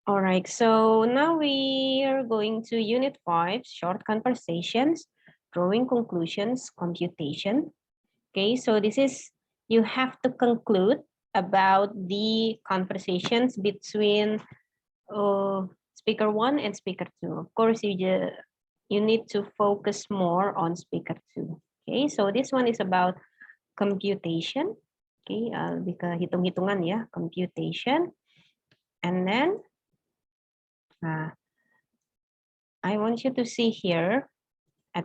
All right, so now we are going to Unit 5, Short Conversations, Drawing Conclusions, Computation. Okay, so this is, you have to conclude about the conversations between speaker 1 and speaker 2. Of course, you need to focus more on speaker 2. Okay, so this one is about computation. Okay, lebih ke hitung-hitungan ya, computation. And then I want you to see here,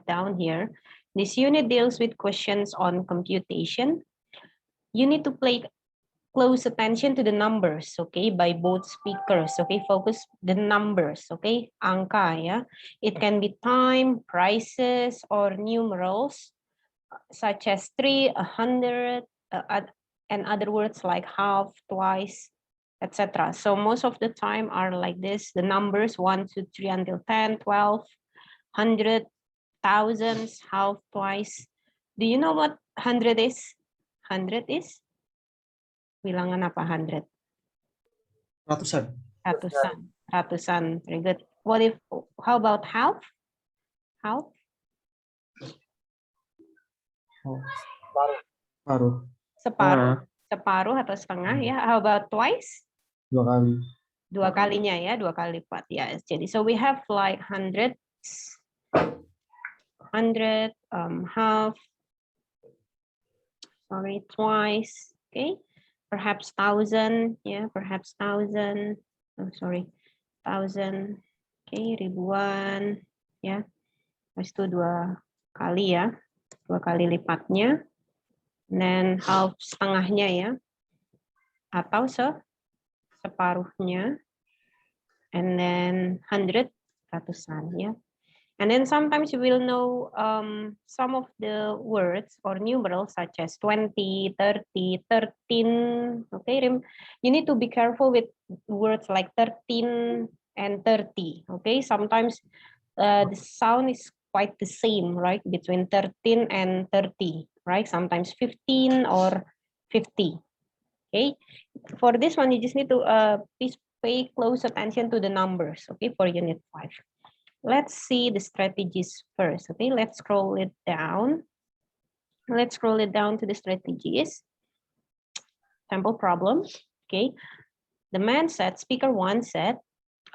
down here, this unit deals with questions on computation. You need to pay close attention to the numbers, okay, by both speakers, okay, focus the numbers, okay, angka, yeah. It can be time, prices, or numerals, such as 3, 100, and other words like half, twice, etc. So most of the time are like this, the numbers 1, 2, 3 until 10, 12, 100, thousands, half, twice. Do you know what 100 is? 100 is? Bilangan apa 100? Ratusan. Ratusan. Ratusan. Very good. What if, how about half? Half? Oh. Separuh. Separuh. Separuh atau setengah ya. How about twice? 2 kali. 2 kalinya ya, 2 kali lipat ya. Jadi so we have like 100, half, sorry, twice, okay, perhaps 1,000, yeah, perhaps 1,000, oh sorry, 1,000, okay, ribuan, ya, habis itu 2 kali ya, 2 kali lipatnya, dan half setengahnya ya, atau separuhnya, and then 100, ratusan ya. And then sometimes you will know some of the words or numerals such as 20, 30, 13. Okay, you need to be careful with words like 13 and 30. Okay, sometimes the sound is quite the same, right? Between 13 and 30, right? Sometimes 15 or 50. Okay, for this one, you just need to please pay close attention to the numbers, okay, for Unit 5. Let's see the strategies first. Okay, let's scroll it down. Let's scroll it down to the strategies. Sample problem. Okay, the man said, speaker 1 said,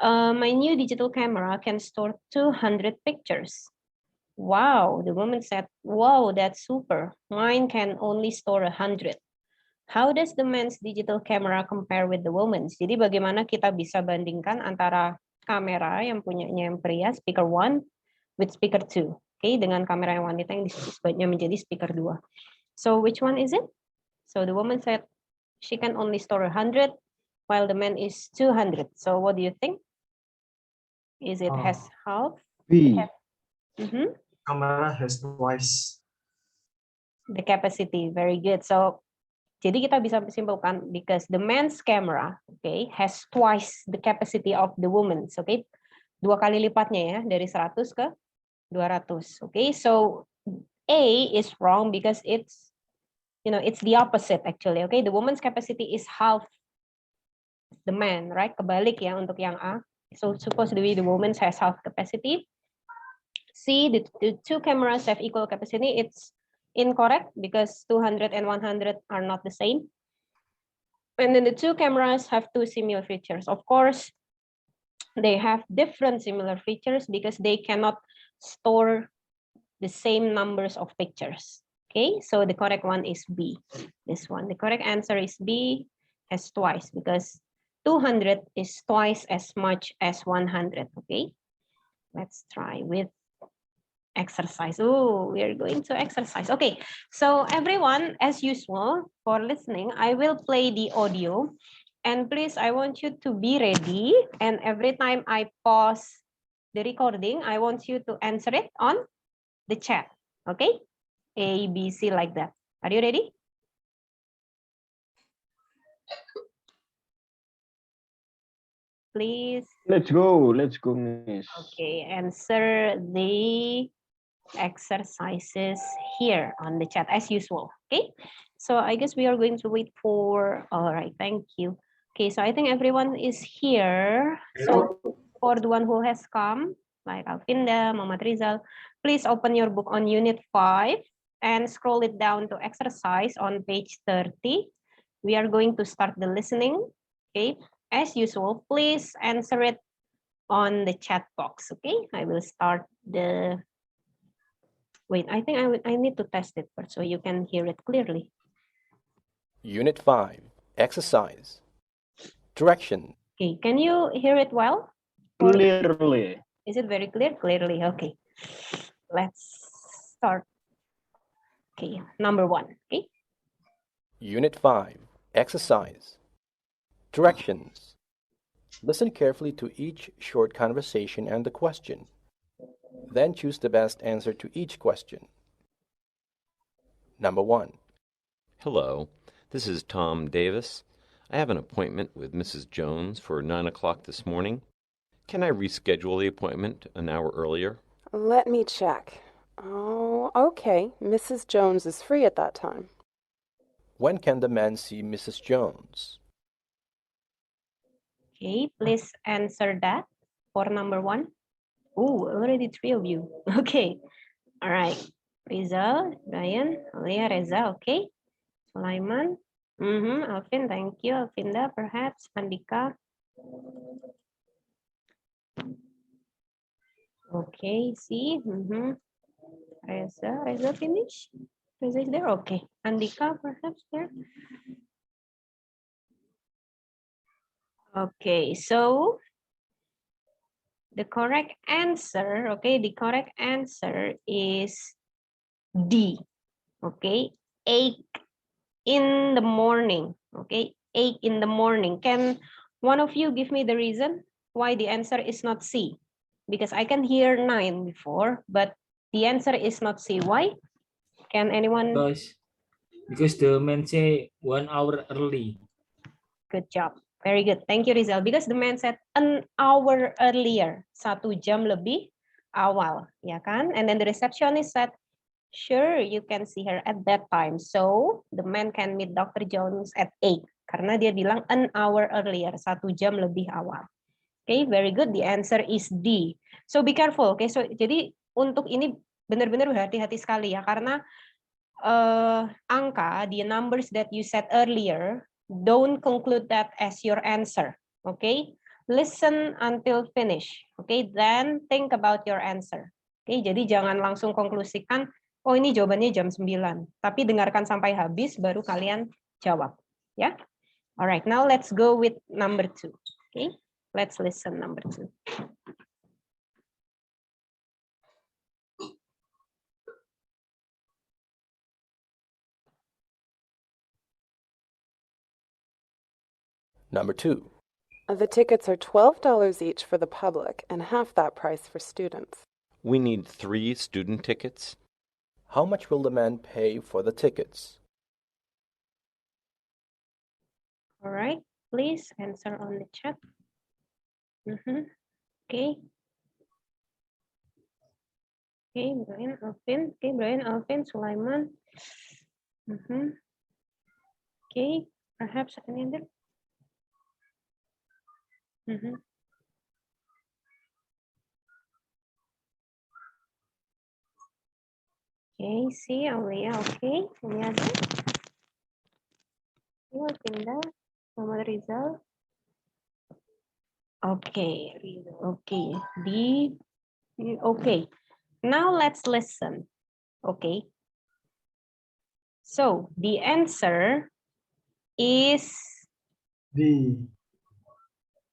my new digital camera can store 200 pictures. Wow, the woman said, wow, that's super. Mine can only store 100. How does the man's digital camera compare with the woman's? Jadi bagaimana kita bisa bandingkan antara kamera yang punyanya yang pria, speaker 1, with speaker 2. Okay, dengan kamera yang wanita yang disebutnya menjadi speaker 2. So which one is it? So the woman said she can only store 100, while the man is 200. So what do you think? Is it has half? B. Camera has twice the capacity. Very good. So jadi kita bisa simpulkan because the man's camera, okay, has twice the capacity of the woman's, okay, 2 kali lipatnya ya, dari 100 ke 200. Okay, so A is wrong because it's, you know, it's the opposite actually. Okay, the woman's capacity is half the man, right? Kebalik ya untuk yang A. So supposedly the woman's has half capacity. C, the 2 cameras have equal capacity. It's incorrect because 200 and 100 are not the same. And then the 2 cameras have 2 similar features. Of course, they have different similar features because they cannot store the same numbers of pictures. Okay, so the correct one is B, this one. The correct answer is B, has twice, because 200 is twice as much as 100, okay? Let's try with exercise. Oh, we are going to exercise. Okay, so everyone, as usual, for listening, I will play the audio. And please, I want you to be ready. And every time I pause the recording, I want you to answer it on the chat. Okay? A, B, C, like that. Are you ready? Please. Let's go, miss. Okay, answer the exercises here on the chat as usual. Okay, so I guess we are going to wait for, all right, thank you. Okay, so I think everyone is here. So for the one who has come, like Alvinda, Muhammad Rizal, please open your book on Unit 5 and scroll it down to exercise on page 30. We are going to start the listening. Okay, as usual, please answer it on the chat box. Okay, I will start the. Wait, I think I need to test it first so you can hear it clearly. Unit 5, Exercise. Direction. Okay, can you hear it well? Or Clearly. is it very clear? Clearly, okay. Let's start. Okay, number 1. Okay. Unit 5, Exercise. Directions. Listen carefully to each short conversation and the question. Then choose the best answer to each question. Number 1. Hello, this is Tom Davis. I have an appointment with Mrs. Jones for 9 o'clock this morning. Can I reschedule the appointment an hour earlier? Let me check. Oh, okay. Mrs. Jones is free at that time. When can the man see Mrs. Jones? Okay, please answer that for number 1. Oh, already 3 of you. Okay. All right. Rizal, Brian, Alia, Reza, okay. Sulaiman, Alvin, thank you. Alvinda, perhaps. Andika. Okay, see. Reza finish? Reza is there? Okay. Andika, perhaps there? Okay, so the correct answer, okay, the correct answer is D. Okay, 8 in the morning. Okay, 8 in the morning. Can one of you give me the reason why the answer is not C? Because I can hear 9 before, but the answer is not C. Why? Can anyone? Because the man say 1 hour early. Good job. Very good. Thank you, Rizal. Because the man said an hour earlier. 1 jam lebih awal. Ya kan? And then the receptionist said, sure, you can see her at that time. So, the man can meet Dr. Jones at 8. Karena dia bilang an hour earlier. 1 jam lebih awal. Okay, very good. The answer is D. So, be careful. Okay, so jadi untuk ini benar-benar hati-hati sekali ya. Karena angka, the numbers that you said earlier, don't conclude that as your answer. Okay, listen until finish. Okay, then think about your answer. Okay, jadi jangan langsung konklusikan, oh ini jawabannya jam 9. Tapi dengarkan sampai habis, baru kalian jawab. Ya, alright. Now let's go with number 2. Okay, let's listen number 2. Number 2. The tickets are $12 each for the public and half that price for students. We need 3 student tickets. How much will the man pay for the tickets? All right, please answer on the chat. Okay. Okay, Brian, Alvin. Okay, Brian, Alvin, Sulaiman. Okay, perhaps any other? Okay, see, Aulia, okay. Any other? Okay, Pinda, Muhammad Rizal. Okay, okay. Okay. Now let's listen. Okay. So the answer is D.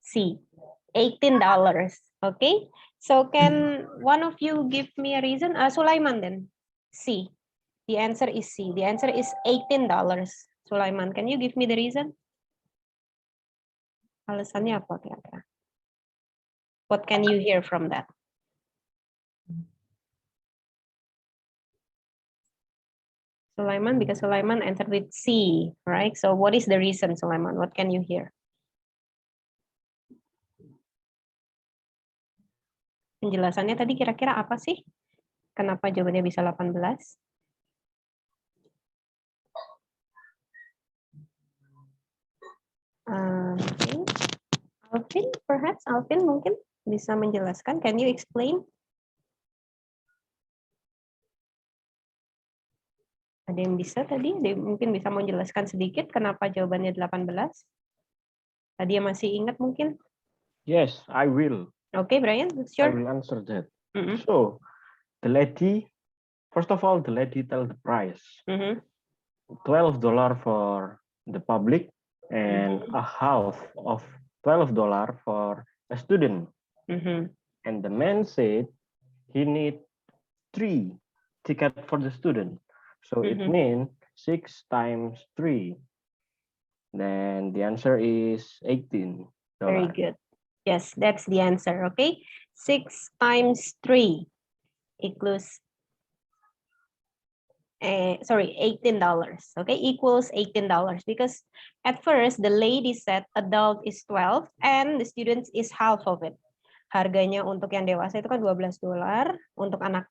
C, $18. Okay. So can one of you give me a reason? Sulaiman then. C. The answer is C. The answer is $18. Sulaiman, can you give me the reason? Alasannya apa kira-kira? What can you hear from that? Sulaiman, because Sulaiman answered with C, right? So what is the reason, Sulaiman? What can you hear? Penjelasannya tadi kira-kira apa sih? Kenapa jawabannya bisa 18? Okay. Alvin, perhaps Alvin mungkin bisa menjelaskan. Can you explain? Ada yang bisa tadi? Ada yang mungkin bisa menjelaskan sedikit kenapa jawabannya 18? Tadi yang masih ingat mungkin? Yes, I will. Okay, Brian, I sure. will answer that. Mhm. So, the lady, first of all, the lady tell the price. Mhm. $12 for the public and a half of $12 for a student. Mhm. And the man said he need 3 tickets for the student. So it Mhm. means 6 times 3. Then the answer is $18. Very good. Yes, that's the answer. Okay, 6 times 3 equals $18. Okay, equals $18 because at first the lady said adult is 12 and the students is half of it. Harganya untuk yang dewasa itu kan $12, untuk anak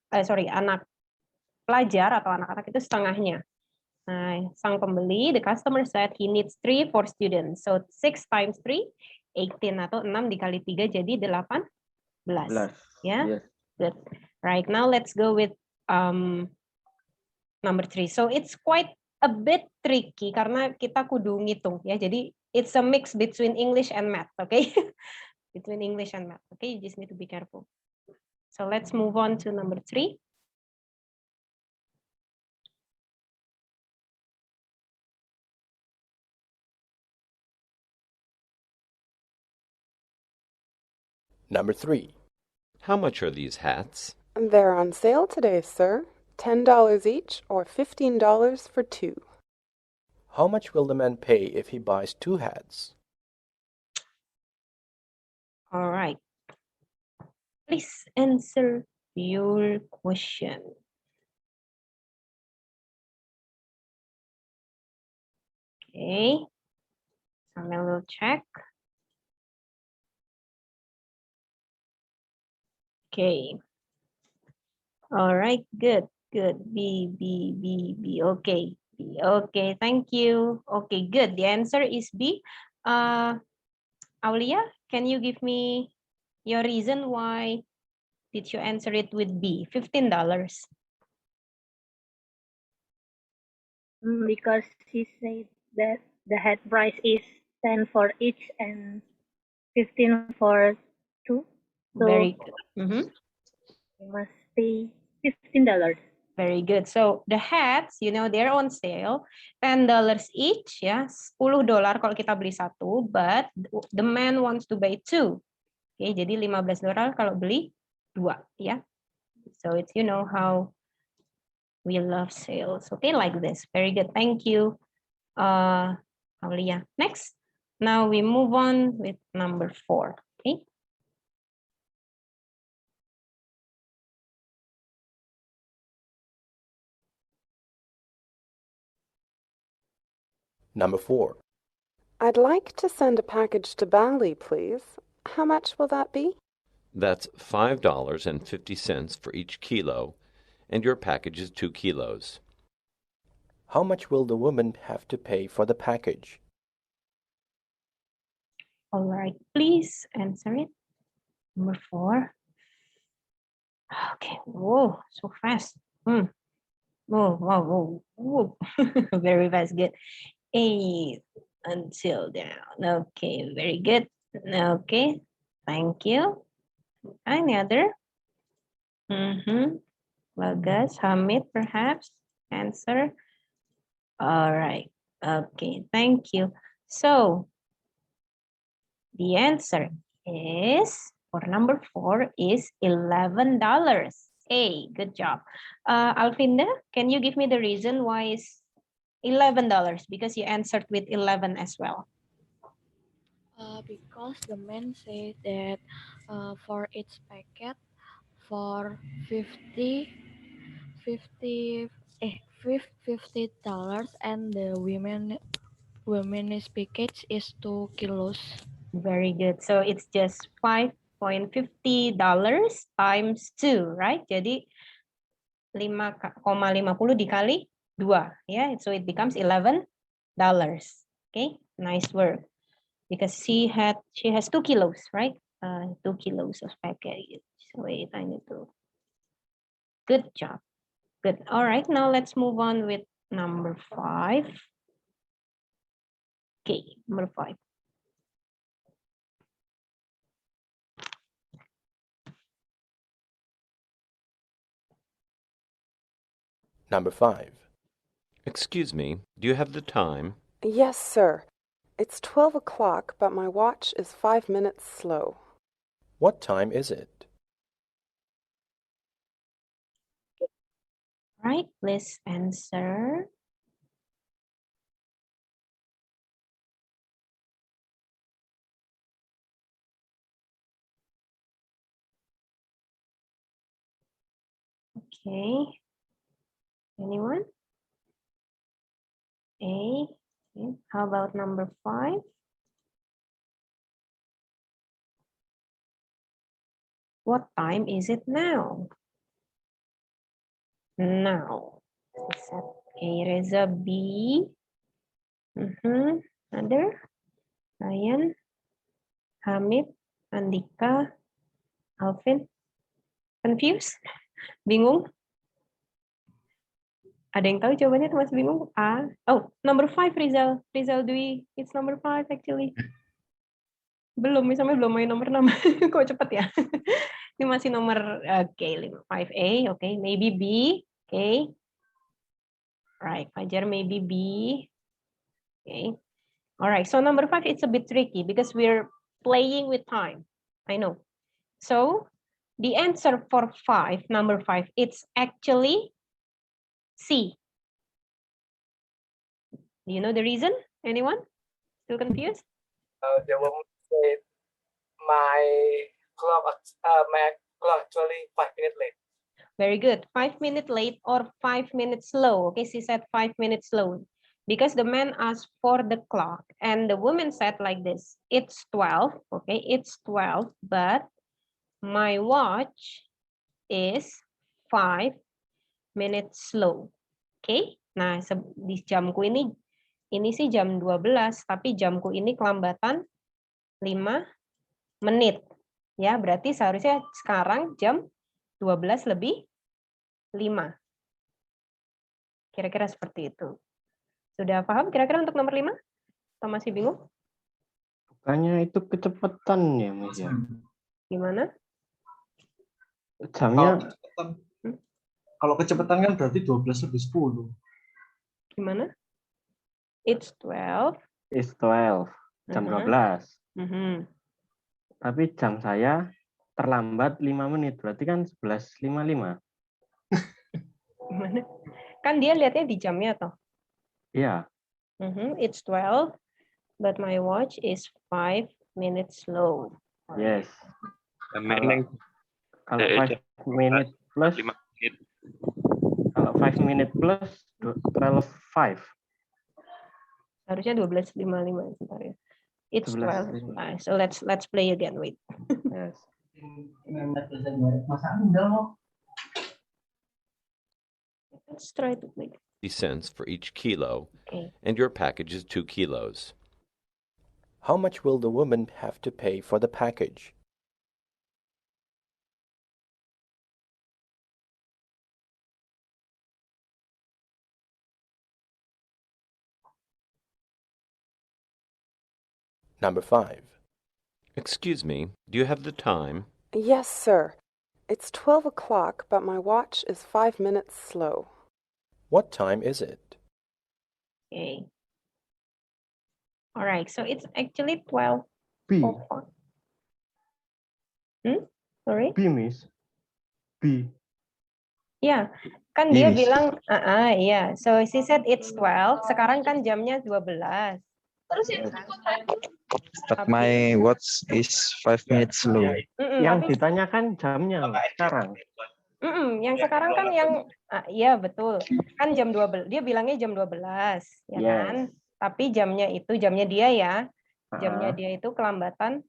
pelajar atau anak-anak itu setengahnya. Nah, sang pembeli, the customer said he needs 3 for students. So 6 times 3, 18 atau 6 dikali 3 jadi 18. Yeah, Yes. good. Right, now let's go with number 3. So it's quite a bit tricky karena kita kudu ngitung ya. Jadi it's a mix between English and math, okay? Between English and math, okay? You just need to be careful. So let's move on to number 3. Number 3. How much are these hats? They're on sale today, sir. $10 each or $15 for 2. How much will the man pay if he buys 2 hats? All right. Please answer your question. Okay. Sambil we'll check. Okay. All right, good. B. Okay. B. Okay, thank you. Okay, good. The answer is B. Aulia, can you give me your reason why did you answer it with B? $15. Because she said that the head price is 10 for each and 15 for 2. So Very good. Mhm. you must pay $15. Very good. So the hats, they're on sale, $10 each, ya, $10 kalau kita beli satu, but the man wants to buy 2. Oke, jadi $15 kalau beli 2, ya. So it's how we love sales. Okay, like this. Very good. Thank you, Aulia. Next, now we move on with number 4. Okay. Number 4. I'd like to send a package to Bali, please. How much will that be? That's $5.50 for each kilo, and your package is 2 kilos. How much will the woman have to pay for the package? All right, please answer it. Number 4. Okay. Whoa, so fast. Whoa. Very fast. Good. 8 until down. Okay, very good. Okay, thank you. Any other? Bagas, Hamid, perhaps answer. All right. Okay, thank you. So the answer is for number 4 is $11. Hey, good job. Alfinda, can you give me the reason why is $11? Because you answered with 11 as well. Because the man said that for each packet for $50 and the women's package is 2 kilos. Very good. So it's just $5.50 times 2, right? Jadi 5,50 dikali 2, ya. So it becomes $11. Okay, nice work. because she has 2 kilos, right? 2 kilos of package. Wait, I need to. Good job. Good. All right, now let's move on with number 5. Okay, number 5. Number 5. Excuse me, do you have the time? Yes, sir. It's 12 o'clock, but my watch is 5 minutes slow. What time is it? Right, please answer. Okay. Anyone? A. Okay. How about number 5? What time is it now? Now. Okay, Reza B. Other? Ryan? Hamid? Andika? Alvin? Confused? Bingung? Ada yang tahu jawabannya tuh masih bingung? Oh, number 5 Rizal. Rizal Dwi. It's number 5 actually. Belum, misalnya belum main nomor 6. Kok cepet ya? Ini masih nomor, oke, 5A, oke, maybe B, oke. Right, Fajar, maybe B. Okay. All right, so number 5, it's a bit tricky because we're playing with time. I know. So, the answer for 5, number 5, it's actually C. Do you know the reason? Anyone? Still confused? The woman said, my clock actually 5 minutes late. Very good. 5 minutes late or 5 minutes slow. Okay, she said 5 minutes slow. Because the man asked for the clock and the woman said like this, it's 12, okay, it's 12, but my watch is 5 minutes slow. Okay, nah di jamku ini sih jam 12, tapi jamku ini kelambatan 5 menit. Ya, berarti seharusnya sekarang jam 12 lebih 5. Kira-kira seperti itu. Sudah paham kira-kira untuk nomor 5? Atau masih bingung? Bukannya itu kecepatan ya, Mas ya? Gimana? Jamnya Kalau kecepatan kan berarti 12 lebih 10. Gimana? It's 12. It's 12. Jam 12. Tapi jam saya terlambat 5 menit. Berarti kan 11.55. Gimana? Kan dia lihatnya di jamnya toh. Iya. It's 12, but my watch is 5 minutes slow. Yes. Kalau 5 minute plus, kalau 5 minute plus 12.5. Harusnya 12.55 sebentar ya. It's 12. So let's play again. Wait. Yes. Let's try to play. Cents for each kilo, Okay. and your package is 2 kilos. How much will the woman have to pay for the package? Number 5. Excuse me, do you have the time? Yes, sir. It's 12 o'clock, but my watch is 5 minutes slow. What time is it? Okay. All right. So it's actually 12. B. Sorry? B, Miss. B. Ya, kan dia bilang, iya. So she said it's 12. Sekarang kan jamnya 12. But my watch is 5 minutes slow. Yang ditanyakan jamnya sekarang. Yang sekarang kan yang, iya betul. Kan jam 12. Dia bilangnya jam 12, ya kan? Tapi jamnya dia ya. Jamnya dia itu kelambatan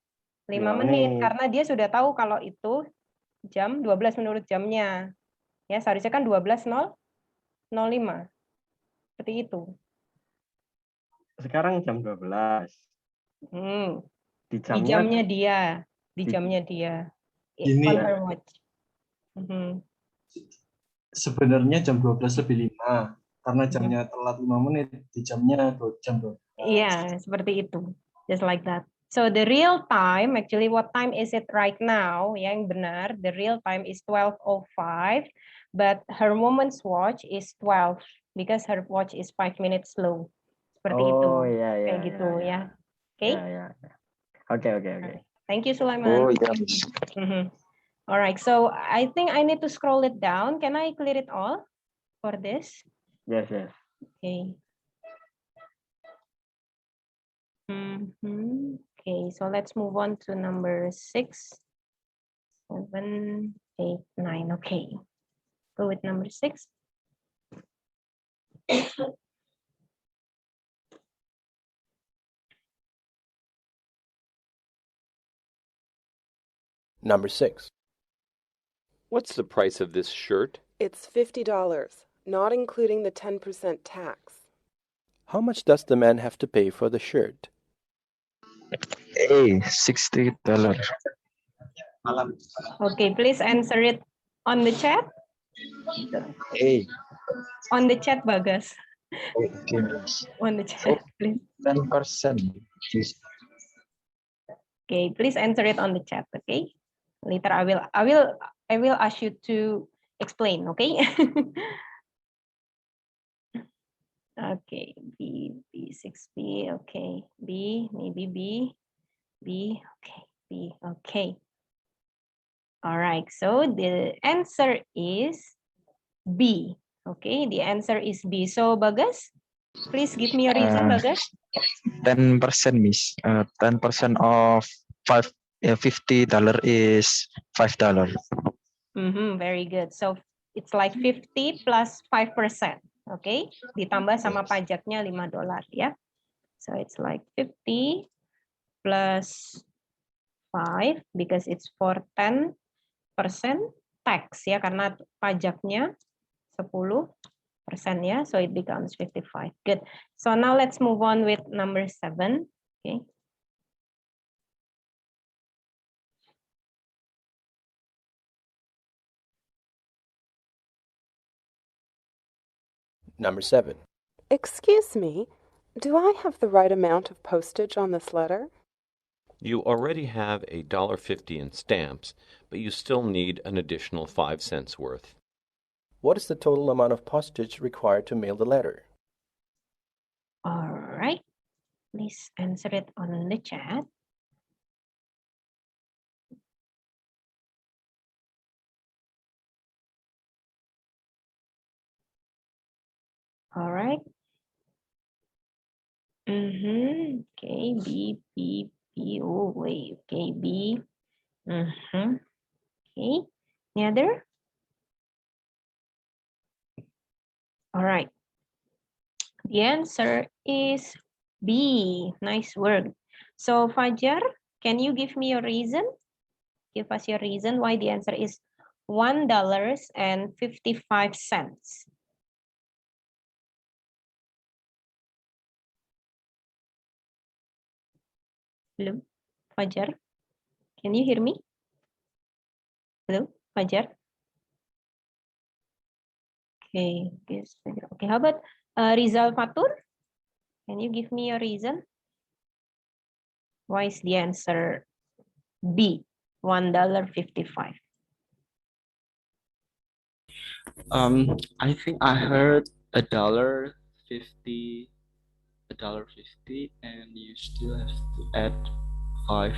5 menit. Karena dia sudah tahu kalau itu jam 12 menurut jamnya. Ya, seharusnya kan 12.05. Seperti itu. Sekarang jam 12. Di Di jamnya jamnya dia. Di di- jamnya dia. Ini On her watch. sebenarnya jam 12 lebih 5. Karena Mhm. jamnya telat 5 menit, di jamnya jam 12. Iya, seperti itu. Just like that. So the real time, actually what time is it right now? Yang benar, the real time is 12:05, but her woman's watch is 12 because her watch is 5 minutes slow. Seperti itu. Oh iya iya. Kayak gitu ya. Oke. Iya iya. Oke. Thank you, Sulaiman. Oh yeah, Miss. All right, so I think I need to scroll it down. Can I clear it all for this? Yes. Okay. Okay, so let's move on to number 6, 7, 8, 9. Okay, go with number 6. Number 6. What's the price of this shirt? It's $50, not including the 10% tax. How much does the man have to pay for the shirt? Hey, $60. Okay, please answer it on the chat. Hey, On the chat, Bagas. okay, Miss. On the chat, please. 10%. Okay, please answer it on the chat. Okay. Later, I will ask you to explain. Okay. Okay, B6B. Okay, B, maybe B. Okay, B. Okay. All right. So the answer is B. Okay, the answer is B. So Bagas, please give me a reason, Bagas. 10%, Miss. 10% of $50 is $5. Very good. So it's like 50 plus 5%. Okay, ditambah sama pajaknya $5 ya. So it's like 50 plus 5 because it's for 10% tax ya, karena pajaknya 10% ya. So it becomes 55. Good. So now let's move on with number 7. Okay. Number 7. Excuse me, do I have the right amount of postage on this letter? You already have $1.50 in stamps, but you still need an additional 5 cents worth. What is the total amount of postage required to mail the letter? All right. Please answer it on the chat. All right. Okay, B. Oh, wait. Okay, B. Okay. Any other? All right. The answer is B. Nice work. So Fajar, can you give me your reason? Give us your reason why the answer is $1.55. Hello, Fajar. Can you hear me? Hello, Fajar. Okay, yes. Okay, how about Rizal Fatur? Can you give me a reason? Why is the answer B, $1.55? I think I heard $1.50, and you still have to add 5.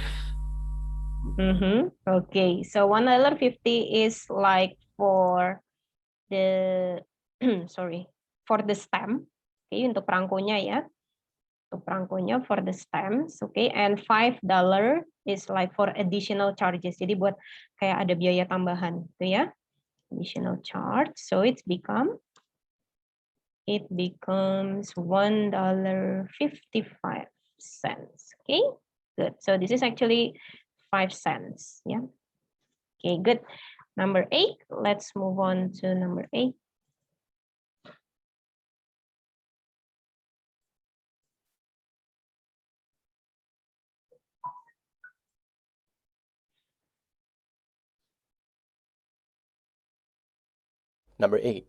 Okay, so $1.50 is like for the sorry, for the stamp. Okay, untuk perangkonya ya. Untuk perangkonya for the stamps, okay, and $5 is like for additional charges. Jadi buat kayak ada biaya tambahan, gitu ya. Additional charge, so it becomes $1.55. Okay, good. So this is actually 5 cents. Yeah. Okay, good. Number 8. Let's move on to number 8. Number 8.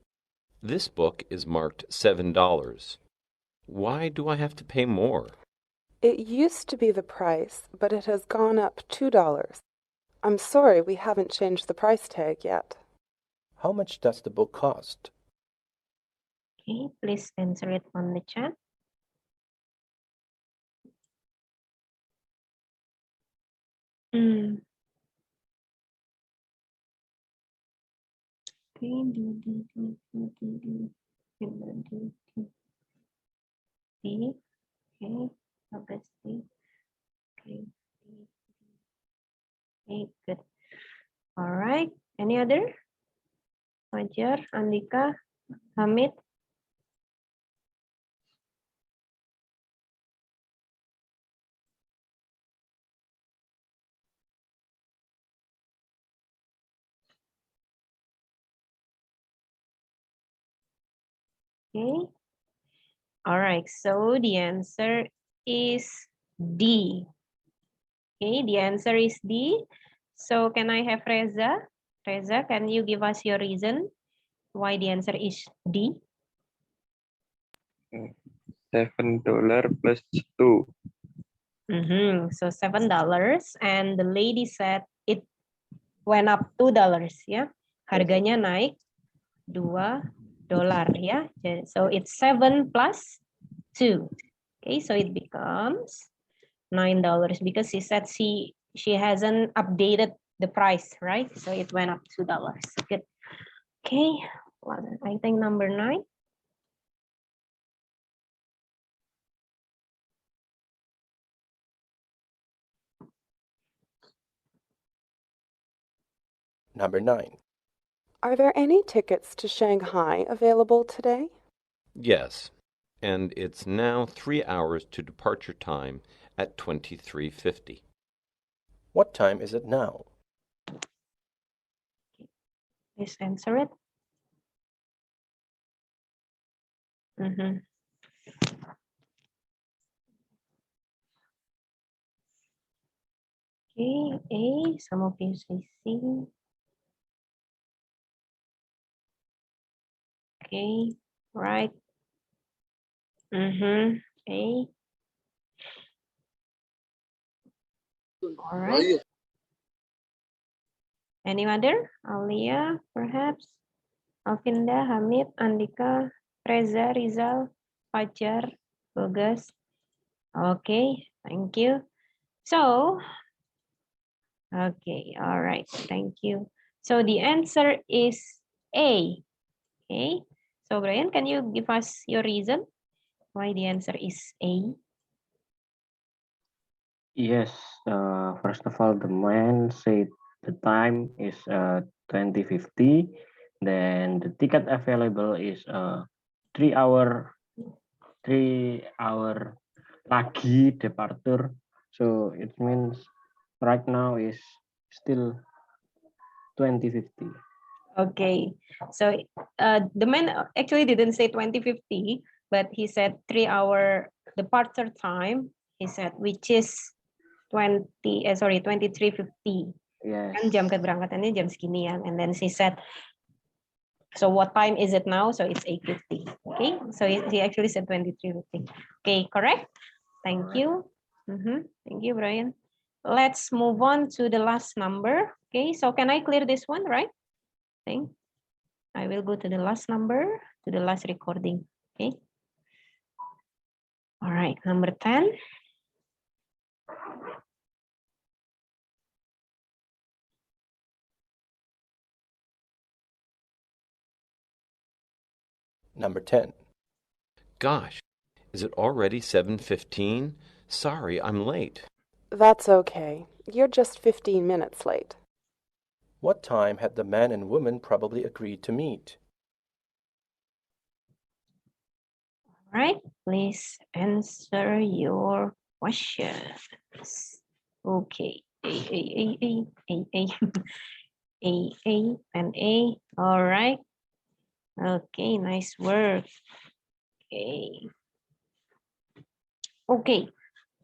This book is marked $7. Why do I have to pay more? It used to be the price, but it has gone up $2. I'm sorry we haven't changed the price tag yet. How much does the book cost? Okay, please answer it on the chat. Okay, Augustine. Okay, good. All right. Any other? Fajar, Andika, Hamid. Okay. All right. So the answer is D. Okay, the answer is D. So can I have Reza? Reza, can you give us your reason why the answer is D? $7 plus 2. So $7, and the lady said it went up $2, ya. Harganya naik $2, ya. So it's 7 plus 2. Okay, so it becomes $9 because she said she hasn't updated the price, right? So it went up $2. Good. Okay, well, I think number 9. Number 9. Are there any tickets to Shanghai available today? Yes, and it's now 3 hours to departure time at 23:50. What time is it now? Please answer it. Okay, A, some of you say C. Okay, right. A. All right. Any other? Alia, perhaps? Alvinda, Hamid, Andika, Reza, Rizal, Fajar, Bogas. Okay, thank you. So, okay, all right, thank you. So the answer is A. Okay, so Brian, can you give us your reason why the answer is A? Yes, first of all, the man said the time is 20:50. Then the ticket available is 3 hour lagi departure. So it means right now is still 20:50. Okay, so the man actually didn't say 20:50, but he said 3 hour departure time. He said which is 23:50. Yes. Kan jam keberangkatannya jam seginian, and then she said, so what time is it now? So it's 8:50. Okay, so he actually said 23:50. Okay, correct. Thank you. Thank you, Brian. Let's move on to the last number. Okay, so can I clear this one, right? I will go to the last number, to the last recording. Okay. All right, number 10. Number 10. Gosh, is it already 7:15? Sorry, I'm late. That's okay. You're just 15 minutes late. What time had the man and woman probably agreed to meet? All right, please answer your questions. Okay, A, and A. All right. Okay, nice work. Okay. Okay.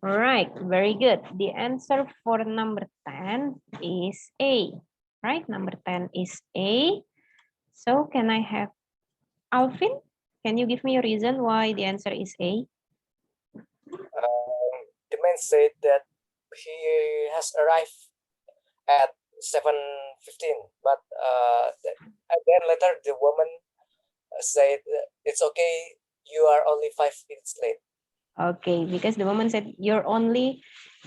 All right, very good. The answer for number 10 is A. Right, number 10 is A. So can I have Alvin? Can you give me a reason why the answer is A? The man said that he has arrived at 7:15, but and then later the woman said it's okay, you are only 5 minutes late. Okay, because the woman said you're only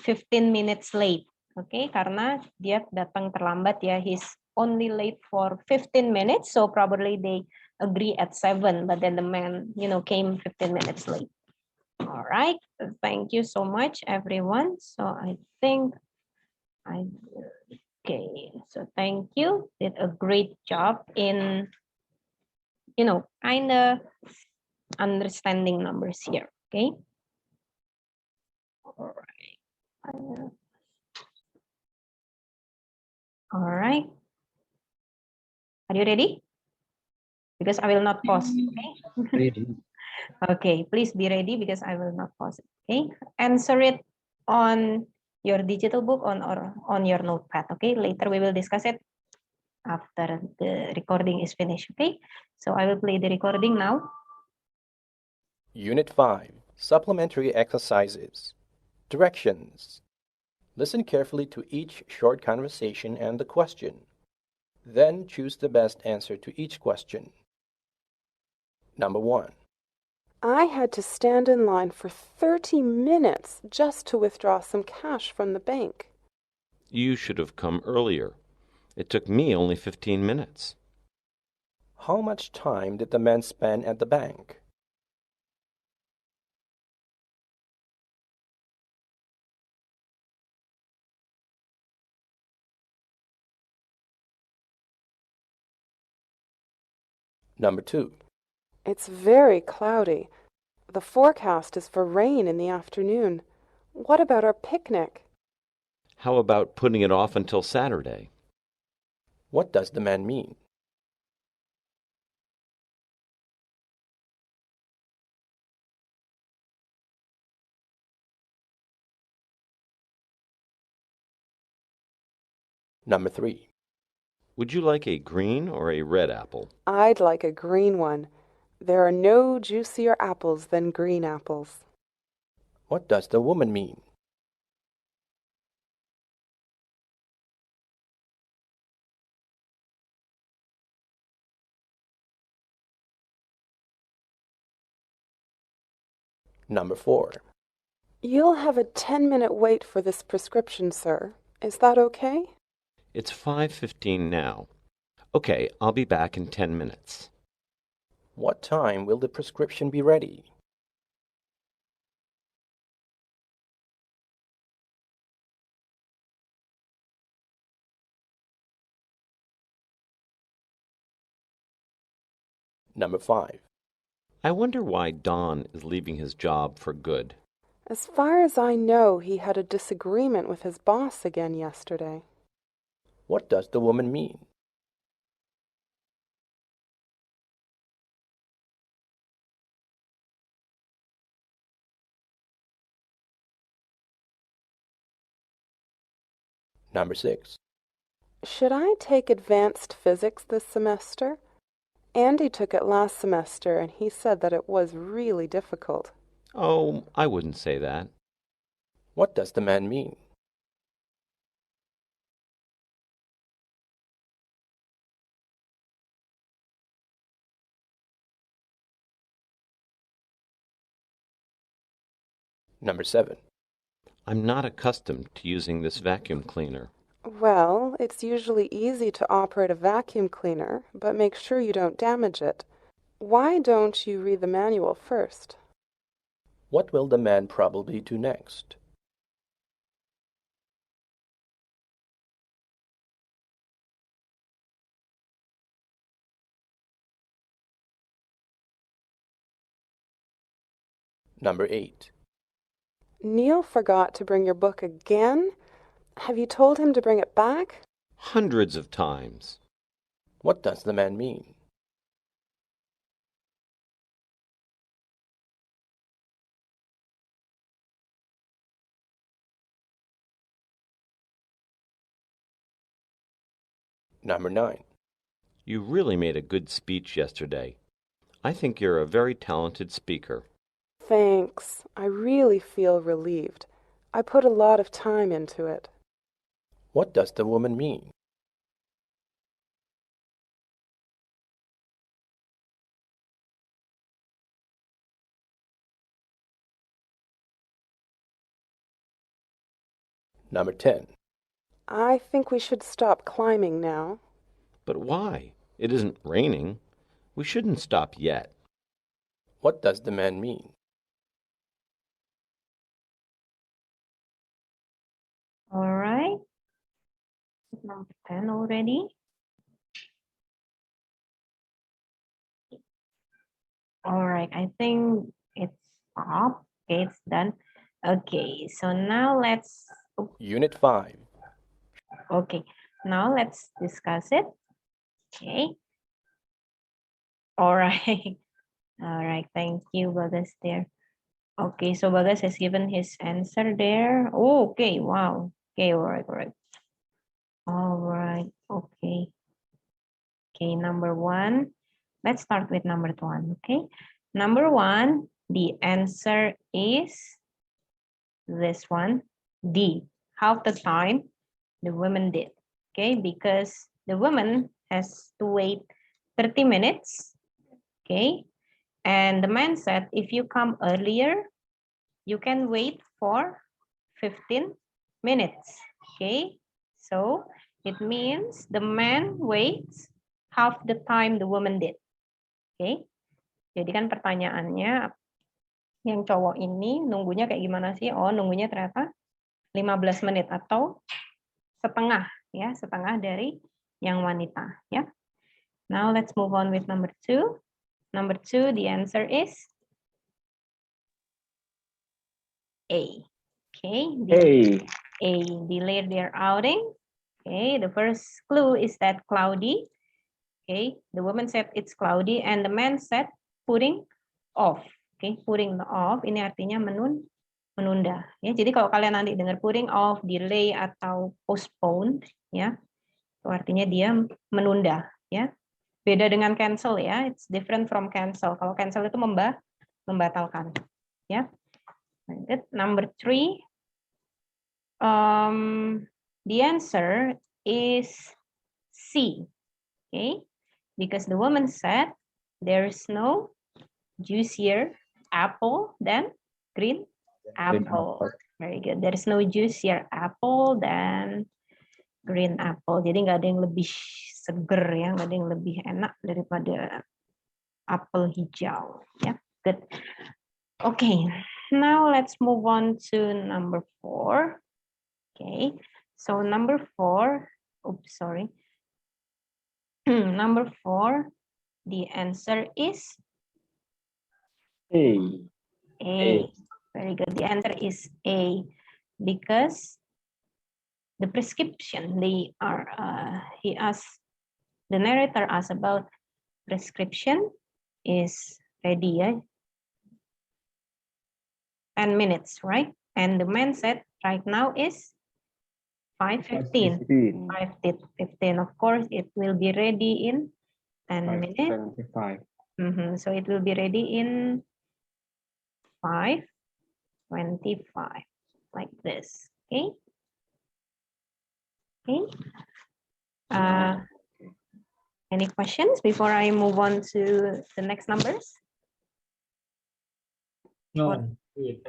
15 minutes late. Okay, karena dia datang terlambat ya, he's only late for 15 minutes, so probably they agree at 7, but then the man, came 15 minutes late. All right, thank you so much, everyone. So I think okay, so thank you. Did a great job in, kind of understanding numbers here, okay? All right. All right. Are you ready? Because I will not pause, okay? Ready. Okay, please be ready because I will not pause it, okay? Answer it on your digital book or on your notepad, okay? Later we will discuss it after the recording is finished, okay? So I will play the recording now. Unit 5, Supplementary Exercises. Directions. Listen carefully to each short conversation and the question. Then choose the best answer to each question. Number 1. I had to stand in line for 30 minutes just to withdraw some cash from the bank. You should have come earlier. It took me only 15 minutes. How much time did the man spend at the bank? Number 2. It's very cloudy. The forecast is for rain in the afternoon. What about our picnic? How about putting it off until Saturday? What does the man mean? Number 3. Would you like a green or a red apple? I'd like a green one. There are no juicier apples than green apples. What does the woman mean? Number 4. You'll have a 10-minute wait for this prescription, sir. Is that okay? It's 5:15 now. Okay, I'll be back in 10 minutes. What time will the prescription be ready? Number 5. I wonder why Don is leaving his job for good. As far as I know, he had a disagreement with his boss again yesterday. What does the woman mean? Number 6. Should I take advanced physics this semester? Andy took it last semester and he said that it was really difficult. Oh, I wouldn't say that. What does the man mean? Number 7. I'm not accustomed to using this vacuum cleaner. Well, it's usually easy to operate a vacuum cleaner, but make sure you don't damage it. Why don't you read the manual first? What will the man probably do next? Number 8. Neil forgot to bring your book again? Have you told him to bring it back? Hundreds of times. What does the man mean? Number 9. You really made a good speech yesterday. I think you're a very talented speaker. Thanks. I really feel relieved. I put a lot of time into it. What does the woman mean? Number 10. I think we should stop climbing now. But why? It isn't raining. We shouldn't stop yet. What does the man mean? All right. Number 10 already. All right, I think it's up. Okay, it's done. Okay, so now let's, Unit 5. okay, now let's discuss it. Okay. All right. All right, thank you, Bagas there. Okay, so Bagas has given his answer there. Oh, okay, wow. Okay, all right, all right. All right, okay. Okay, number 1. Let's start with number 1, okay? Number 1, the answer is this one, D. Half the time the woman did, okay? Because the woman has to wait 30 minutes, okay? And the man said, if you come earlier, you can wait for 15 minutes, okay? So it means the man waits half the time the woman did, okay? Jadi kan pertanyaannya, yang cowok ini nunggunya kayak gimana sih? Oh, nunggunya ternyata 15 menit atau setengah, ya, setengah dari yang wanita, ya. Now let's move on with number 2. Number 2, the answer is A. Okay, A, delay their outing. Okay, the first clue is that cloudy. Okay, the woman said it's cloudy and the man said putting off. Okay, putting off ini artinya menunda. Ya, jadi kalau kalian nanti dengar putting off, delay atau postpone, ya, itu artinya dia menunda. Ya, beda dengan cancel ya. It's different from cancel. Kalau cancel itu membatalkan. Ya. Good. Number 3. The answer is C. Okay, because the woman said there is no juicier apple than green apple. Very good. There is no juicier apple than green apple. Jadi nggak ada yang lebih seger ya, nggak ada yang lebih enak daripada apel hijau. Ya, good. Okay, now let's move on to number 4. Okay, so number 4. Oops, sorry. Number 4, the answer is A. A. Very good. The answer is A, because the prescription the narrator asked about prescription is ready, yeah? 10 minutes, right? And the man said right now is 5:15. 5:15. Of course, it will be ready in 10 minutes. 5:25. So it will be ready in 5:25, like this. Okay. Okay. Any questions before I move on to the next numbers? No.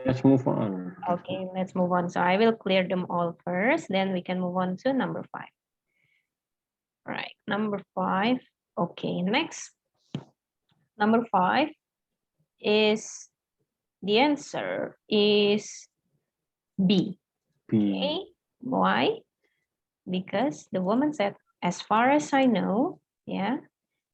Let's move on. Okay, let's move on. So I will clear them all first, then we can move on to number 5. All right, number 5. Okay, next. Number 5 is, the answer is B. Okay, why? Because the woman said, as far as I know, yeah,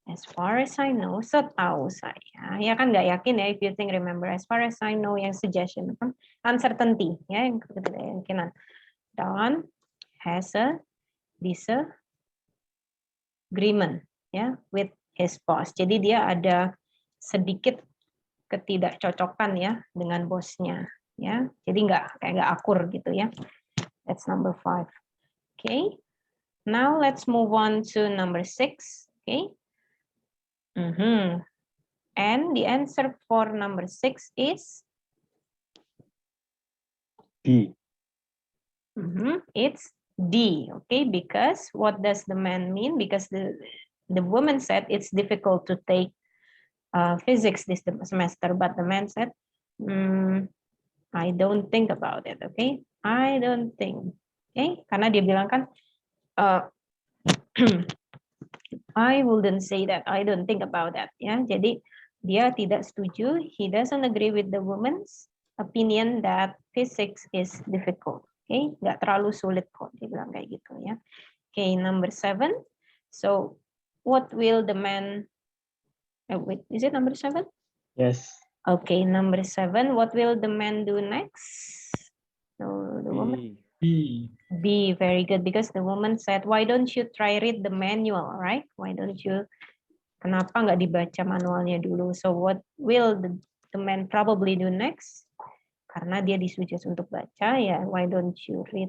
as far as I know, setahu saya, ya kan nggak yakin ya, if you think, remember, as far as I know yang suggestion, kan uncertainty, ya, yang kemungkinan. Don has a disagreement, ya, with his boss. Jadi dia ada sedikit ketidakcocokan ya dengan bosnya, ya. Jadi nggak akur gitu ya. That's number 5. Okay. Now let's move on to number 6. Okay. And the answer for number 6 is D. It's D. Okay, because what does the man mean? Because the woman said it's difficult to take physics this semester, but the man said, I don't think about it. Okay, I don't think. Okay, karena dia bilang kan, I wouldn't say that. I don't think about that. Ya, jadi dia tidak setuju. He doesn't agree with the woman's opinion that physics is difficult. Okay, nggak terlalu sulit kok. Dia bilang kayak gitu ya. Okay, number 7. So, what will the man? Wait, is it number 7? Yes. Okay, number 7. What will the man do next? So the woman. B, very good, because the woman said, why don't you try read the manual, right? Why don't you, kenapa nggak dibaca manualnya dulu? So what will the man probably do next? Karena dia disuggest untuk baca, ya, why don't you read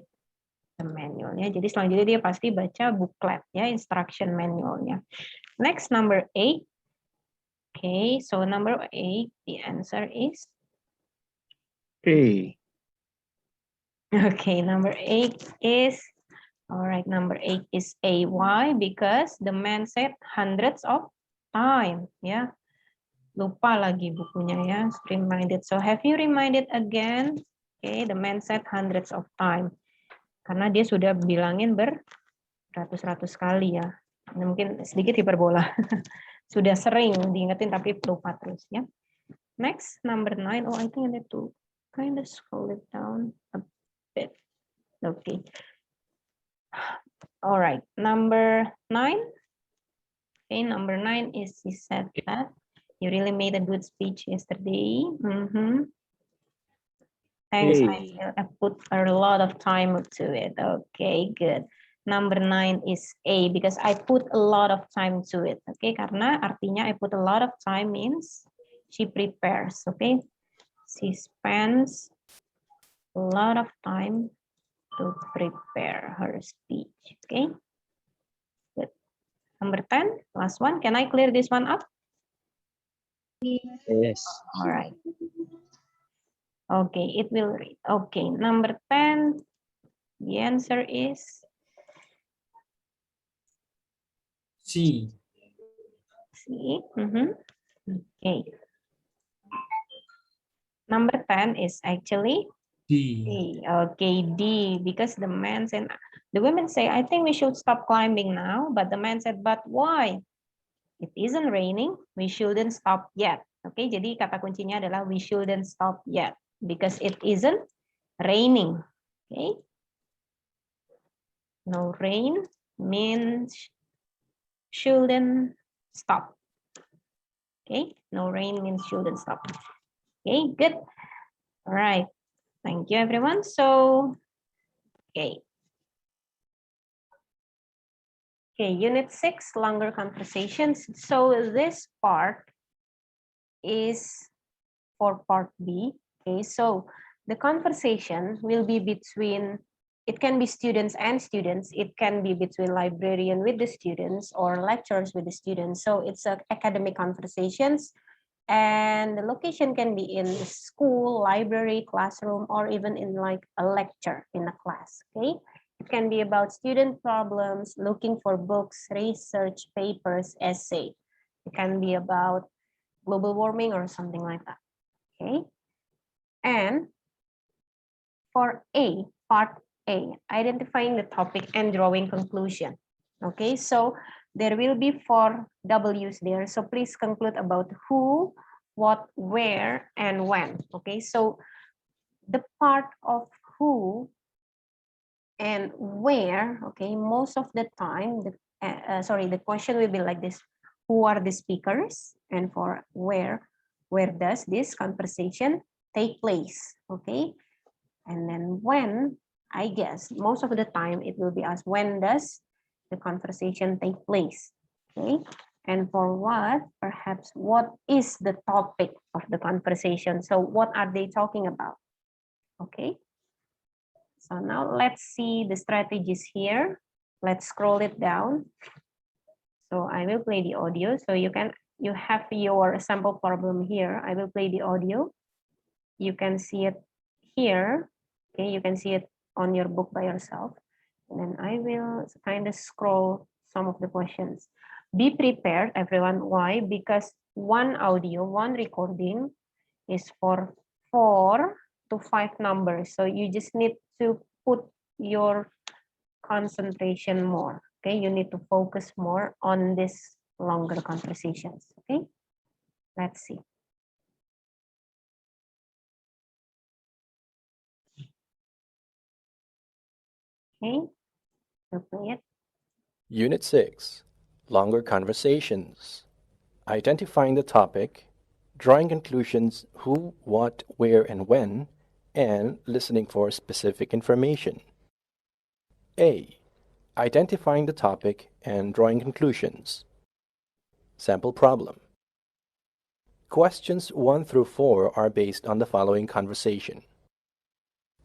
the manualnya? Jadi selanjutnya dia pasti baca booklet, ya, instruction manualnya. Next, number 8. Okay, so number 8, the answer is? A. Okay, number 8 is, all right, number 8 is A. Why? Because the man said hundreds of time. Ya, lupa lagi bukunya ya. Reminded. So have you reminded again? Okay, the man said hundreds of time. Karena dia sudah bilangin beratus-ratus kali ya. Mungkin sedikit hiperbola. Sudah sering diingetin tapi lupa terus ya. Next, number 9. Oh, I think I need to kind of scroll it down a bit. Okay. All right, number 9. Okay, number 9 is he said that you really made a good speech yesterday. Thanks, I put a lot of time to it. Okay, good. Number 9 is A because I put a lot of time to it. Okay, karena artinya I put a lot of time means she prepares. Okay, she spends a lot of time to prepare her speech. Okay, good. Number 10, last one. Can I clear this one up? Yes. All right. Okay, it will read. Okay, number 10, the answer is C. C. Okay. Number 10 is actually D. Okay, D, because the man said, the women say, I think we should stop climbing now, but the man said, but why? It isn't raining, we shouldn't stop yet. Okay, jadi kata kuncinya adalah we shouldn't stop yet because it isn't raining. Okay, no rain means shouldn't stop. Okay, no rain means shouldn't stop. Okay, good. All right, thank you everyone. So, okay. Okay, unit 6, longer conversations. So this part is for part B. Okay, so the conversation will be between, it can be students and students, it can be between librarian with the students or lecturers with the students. So it's academic conversations, and the location can be in school, library, classroom, or even in like a lecture in a class. Okay, it can be about student problems, looking for books, research papers, essay. It can be about global warming or something like that. Okay, and for A, part A, identifying the topic and drawing conclusion. Okay, so there will be 4 W's there. So please conclude about who, what, where, and when. Okay, so the part of who and where, okay, most of the time, the question will be like this: who are the speakers? And for where does this conversation take place? Okay, and then when, I guess most of the time it will be asked, when does the conversation take place? Okay, and for what, perhaps what is the topic of the conversation? So what are they talking about? Okay, so now let's see the strategies here. Let's scroll it down. So I will play the audio. So you have your sample problem here. I will play the audio. You can see it here. Okay, you can see it on your book by yourself. And then I will kind of scroll some of the questions. Be prepared, everyone. Why? Because one audio, one recording is for 4 to 5 numbers. So you just need to put your concentration more. Okay, you need to focus more on this longer conversations. Okay, let's see. Okay, we'll play it. Unit 6, Longer Conversations. Identifying the topic, drawing conclusions who, what, where, and when, and listening for specific information. A. Identifying the topic and drawing conclusions. Sample problem. Questions 1 through 4 are based on the following conversation.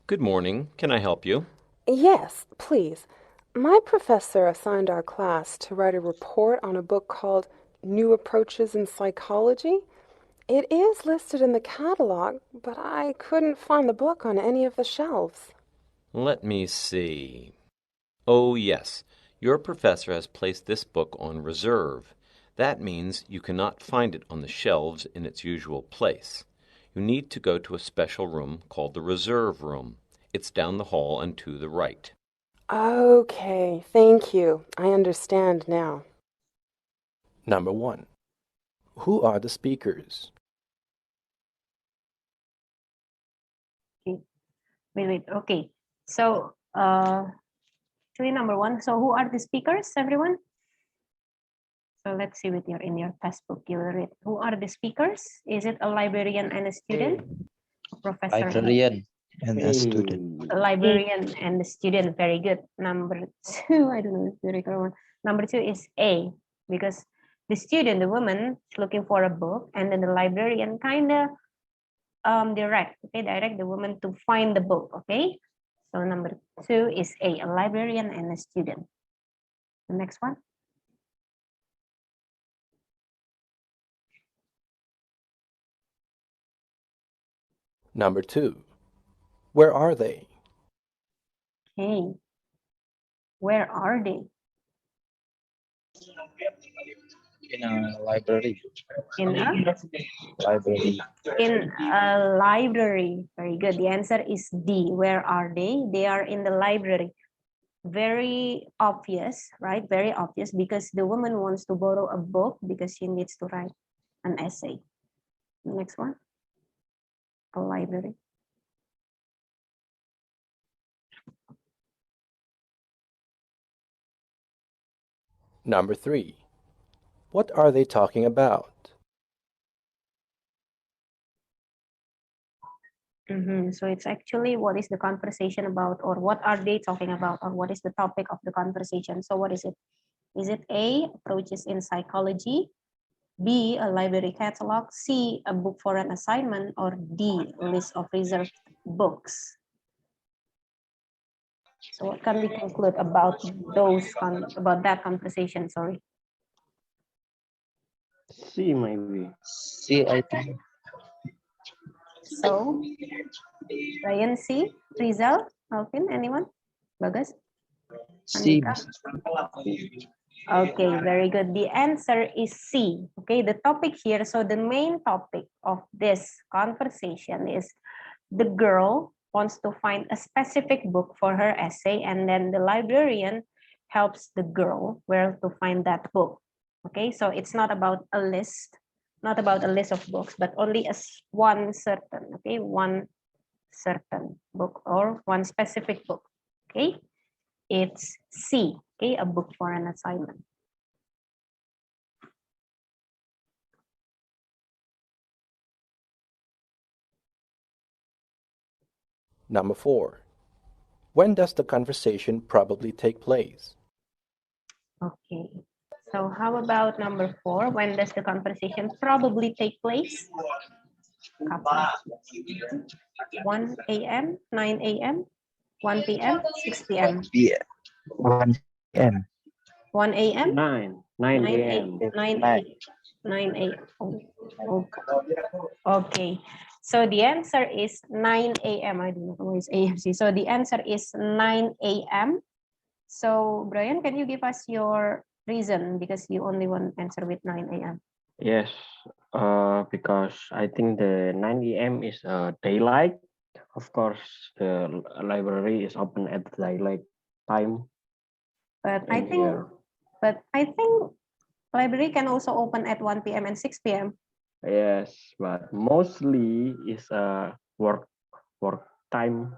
Good morning. Can I help you? Yes, please. My professor assigned our class to write a report on a book called New Approaches in Psychology. It is listed in the catalog, but I couldn't find the book on any of the shelves. Let me see. Oh, yes. Your professor has placed this book on reserve. That means you cannot find it on the shelves in its usual place. You need to go to a special room called the reserve room. It's down the hall and to the right. Okay, thank you. I understand now. Number 1. Who are the speakers? Wait. Okay. So, actually, number 1. So, who are the speakers, everyone? So, let's see with in your textbook. You will read. Who are the speakers? Is it a librarian and a student? A professor. Librarian and a student. A librarian and a student. Very good. Number 2. I don't know if the correct one. Number 2 is A, because the student, the woman, is looking for a book, and then the librarian kind of direct the woman to find the book. Okay, so number 2 is a librarian and a student. The next one. Number 2. Where are they? Okay, where are they? In a library. In a Library. in a library. Very good. The answer is D. Where are they? They are in the library. Very obvious, right? Very obvious, because the woman wants to borrow a book because she needs to write an essay. Next one. A library. Number 3. What are they talking about? So it's actually what is the conversation about, or what are they talking about, or what is the topic of the conversation. So what is it? Is it A, approaches in psychology, B, a library catalog, C, a book for an assignment, or D, a list of reserved books? So what can we conclude about about that conversation? Sorry. C, maybe. C, I think. So, Ryan, C, Rizal, Alvin, anyone? Bagas? C. Okay, very good. The answer is C. Okay, the topic here, so the main topic of this conversation is the girl wants to find a specific book for her essay, and then the librarian helps the girl where to find that book. Okay, so it's not about a list, not about a list of books, but only one certain book or one specific book. Okay, it's C. Okay, a book for an assignment. Number 4. When does the conversation probably take place? Okay, so how about number 4? When does the conversation probably take place? 1 a.m., 9 a.m., 1 p.m., 6 p.m. Yeah. 1 p.m. 1 a.m. 9 a.m. 9 a.m. Okay. So the answer is 9 a.m. I don't know who is AMC. So the answer is 9 a.m. So Brian, can you give us your reason because you only want answer with 9 a.m. Yes, because I think the 9 a.m. is daylight. Of course, the library is open at daylight time. But in here. I think library can also open at 1 p.m. and 6 p.m. Yes, but mostly is work time,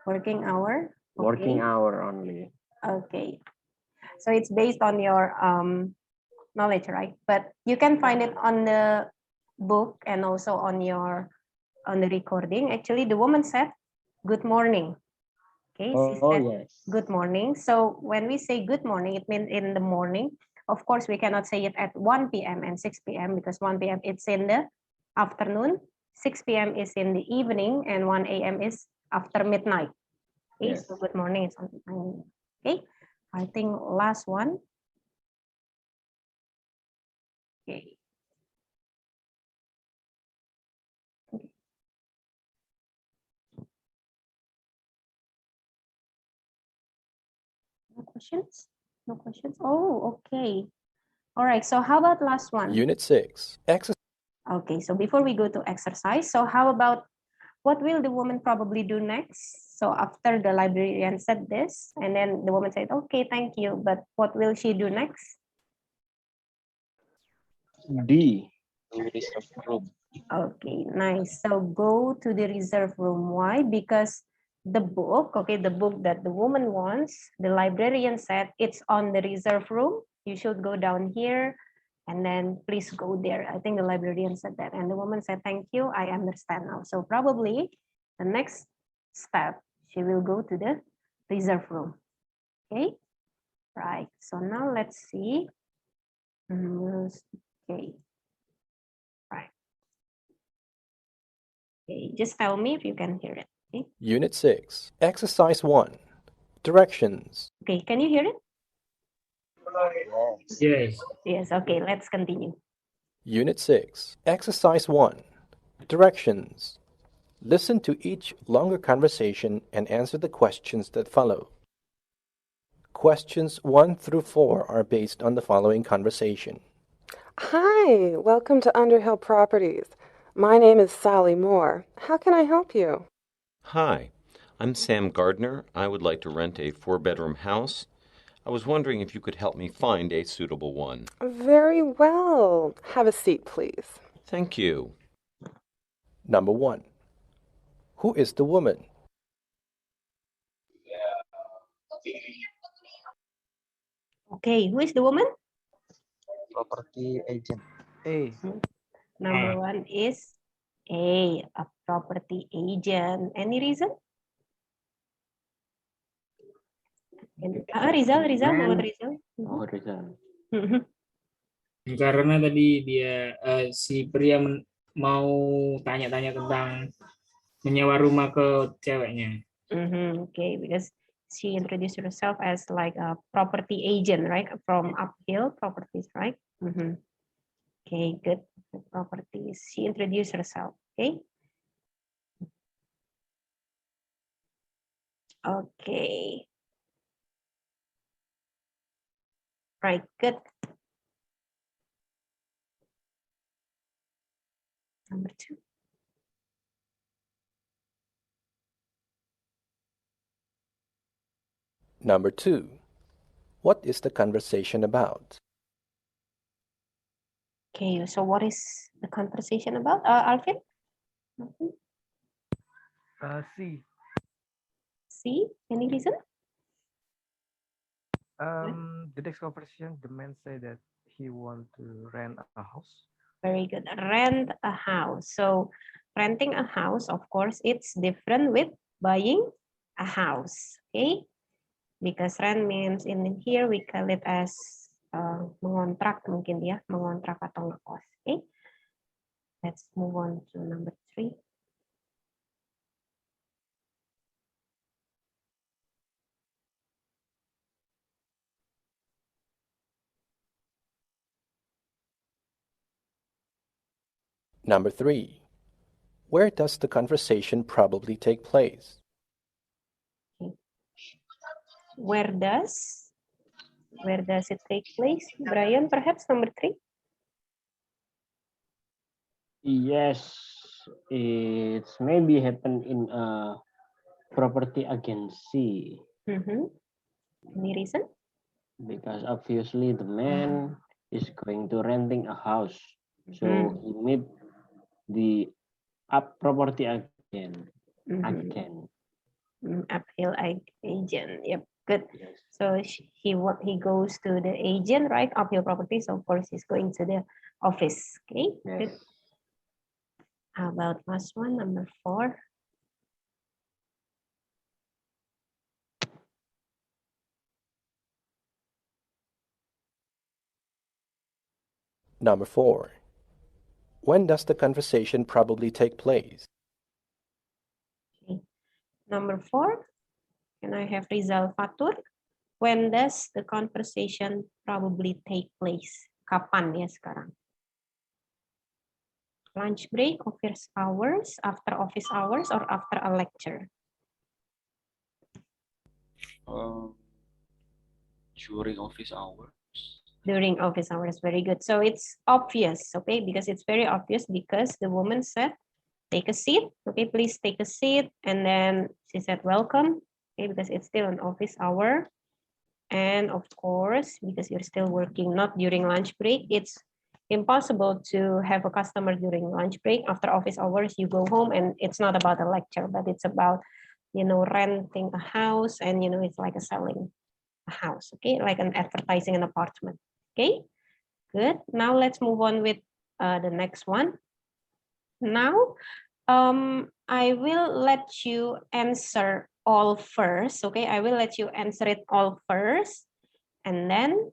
Working hour. working hour only. Okay. So it's based on your knowledge, right? But you can find it on the book and also on the recording. Actually, the woman said, "Good morning." Okay, she said, Yes. "Good morning." So when we say good morning, it means in the morning. Of course, we cannot say it at 1 p.m. and 6 p.m. because 1 p.m. it's in the afternoon, 6 p.m. is in the evening, and 1 a.m. is after midnight. Okay, Yes. so good morning is on time. Okay, I think last one. Okay. No questions? No questions? Oh, okay. All right, so how about last one? Unit 6. Exercise. Okay, so before we go to exercise, so how about what will the woman probably do next? So after the librarian said this, and then the woman said, okay, thank you, but what will she do next? D. Reserve room. Okay, nice. So go to the reserve room. Why? Because the book, okay, the book that the woman wants, the librarian said it's on the reserve room. You should go down here and then please go there. I think the librarian said that. And the woman said, thank you, I understand now. So probably the next step, she will go to the reserve room. Okay, right. So now let's see. Okay. Right. Okay, just tell me if you can hear it. Okay. Unit 6. Exercise 1. Directions. Okay, can you hear it? Yes. Yes, okay, let's continue. Unit 6. Exercise 1. Directions. Listen to each longer conversation and answer the questions that follow. Questions 1 through 4 are based on the following conversation. Hi, welcome to Underhill Properties. My name is Sally Moore. How can I help you? Hi, I'm Sam Gardner. I would like to rent a 4-bedroom house. I was wondering if you could help me find a suitable one. Very well. Have a seat, please. Thank you. Number 1. Who is the woman? Okay, who is the woman? Property agent. A. Number 1 is a property agent. Any reason? Rizal, what Rizal? Oh, Rizal. Karena tadi dia si pria mau tanya-tanya tentang menyewa rumah ke ceweknya. Okay, because she introduced herself as like a property agent, right? From Uphill Properties, right? Okay, good. Properties. She introduced herself. Okay. Okay. Right, good. Number 2. Number 2. What is the conversation about? Okay, so what is the conversation about, Alvin? C. See, any reason? The next conversation, the man said that he want to rent a house. Very good. Rent a house. So renting a house, of course, it's different with buying a house. Okay, because rent means in here we call it as mengontrak mungkin ya, mengontrak atau ngekos. Okay, let's move on to number 3. Number 3. Where does the conversation probably take place? Where does it take place? Brian, perhaps number 3. Yes, it's maybe happen in a property agency Any reason? because obviously the man is going to renting a house, so he meet the property agent. Uphill agent. Yep, good. Yes. So he goes to the agent, right? Uphill property. So of course he's going to the office. Okay. Yes. Good. How about last one, number 4? Number 4. When does the conversation probably take place? Okay. Number 4. Can I have Rizal Fatur? When does the conversation probably take place? Kapan ya sekarang? Lunch break, office hours, after office hours, or after a lecture? During office hours. During office hours, very good. So it's obvious, okay, because it's very obvious because the woman said, take a seat, okay, please take a seat. And then she said, welcome, okay, because it's still an office hour. And of course, because you're still working, not during lunch break, it's impossible to have a customer during lunch break. After office hours, you go home and it's not about a lecture, but it's about, renting a house and, it's like a selling a house, okay, like an advertising an apartment. Okay, good. Now let's move on with the next one. Now, I will let you answer all first. Okay, I will let you answer it all first, and then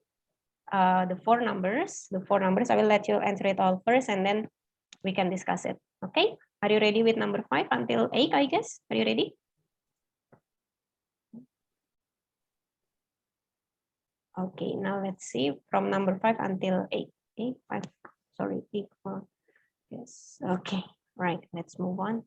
the four numbers, I will let you answer it all first, and then we can discuss it. Okay, are you ready with number 5 until 8? I guess. Are you ready? Okay, now let's see from number 5 until 8. 8, 5, sorry, 8, 4. Yes, okay, right, let's move on.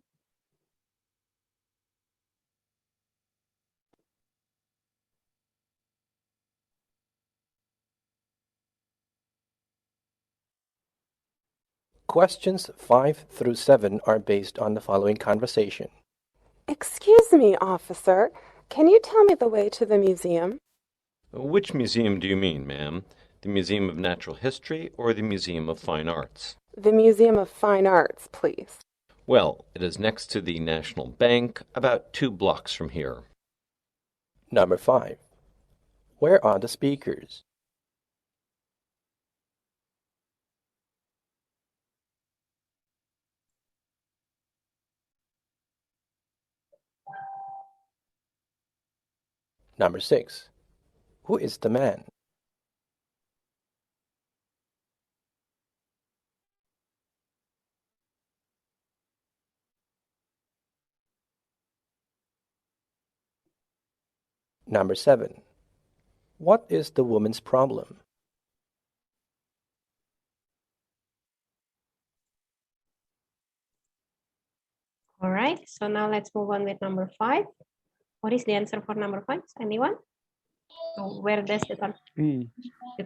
Questions 5 through 7 are based on the following conversation. Excuse me, officer. Can you tell me the way to the museum? Which museum do you mean, ma'am? The Museum of Natural History or the Museum of Fine Arts? The Museum of Fine Arts, please. Well, it is next to the National Bank, about 2 blocks from here. Number 5. Where are the speakers? Number 6. Who is the man? Number 7. What is the woman's problem? All right, so now let's move on with number 5. What is the answer for number 5? Anyone? So where does the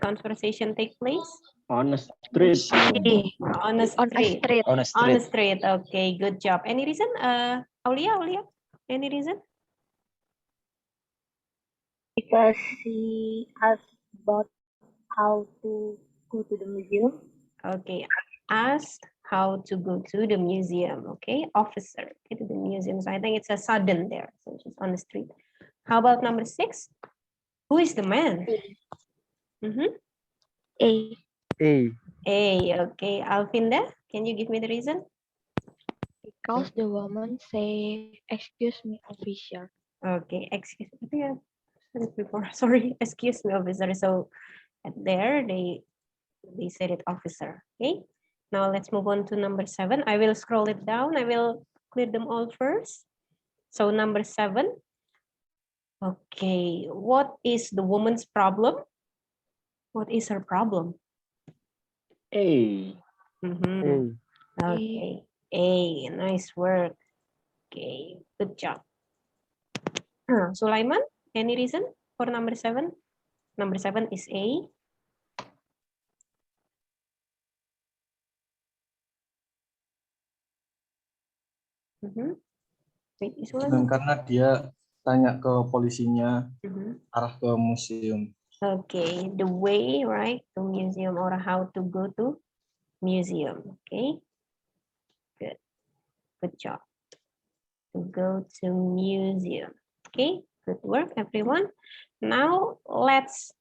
conversation take place? On a street. On a street. On a On a street. street. Okay, good job. Any reason? Aulia, any reason? Because he asked about how to go to the museum. Okay, asked how to go to the museum. Okay, officer, okay, to the museum. So I think it's a sudden there. So she's on the street. How about number 6? Who is the man? A. A. Okay, Alvinda, can you give me the reason? Because the woman say, excuse me, officer. Okay, excuse me. I think I said it before. Sorry, excuse me, officer. So there they said it, officer. Okay. Now let's move on to number 7. I will scroll it down. I will clear them all first. So number 7. Okay, what is the woman's problem? What is her problem? A. Okay. A. Nice work. Okay. Good job. Sulaiman, any reason for number 7? Number 7 is A. Wait, is Sulaiman? Karena dia tanya ke polisinya arah ke museum. Okay, the way, right, to museum or how to go to museum. Okay, good. Good job. To go to museum. Okay, good work, everyone. Now let's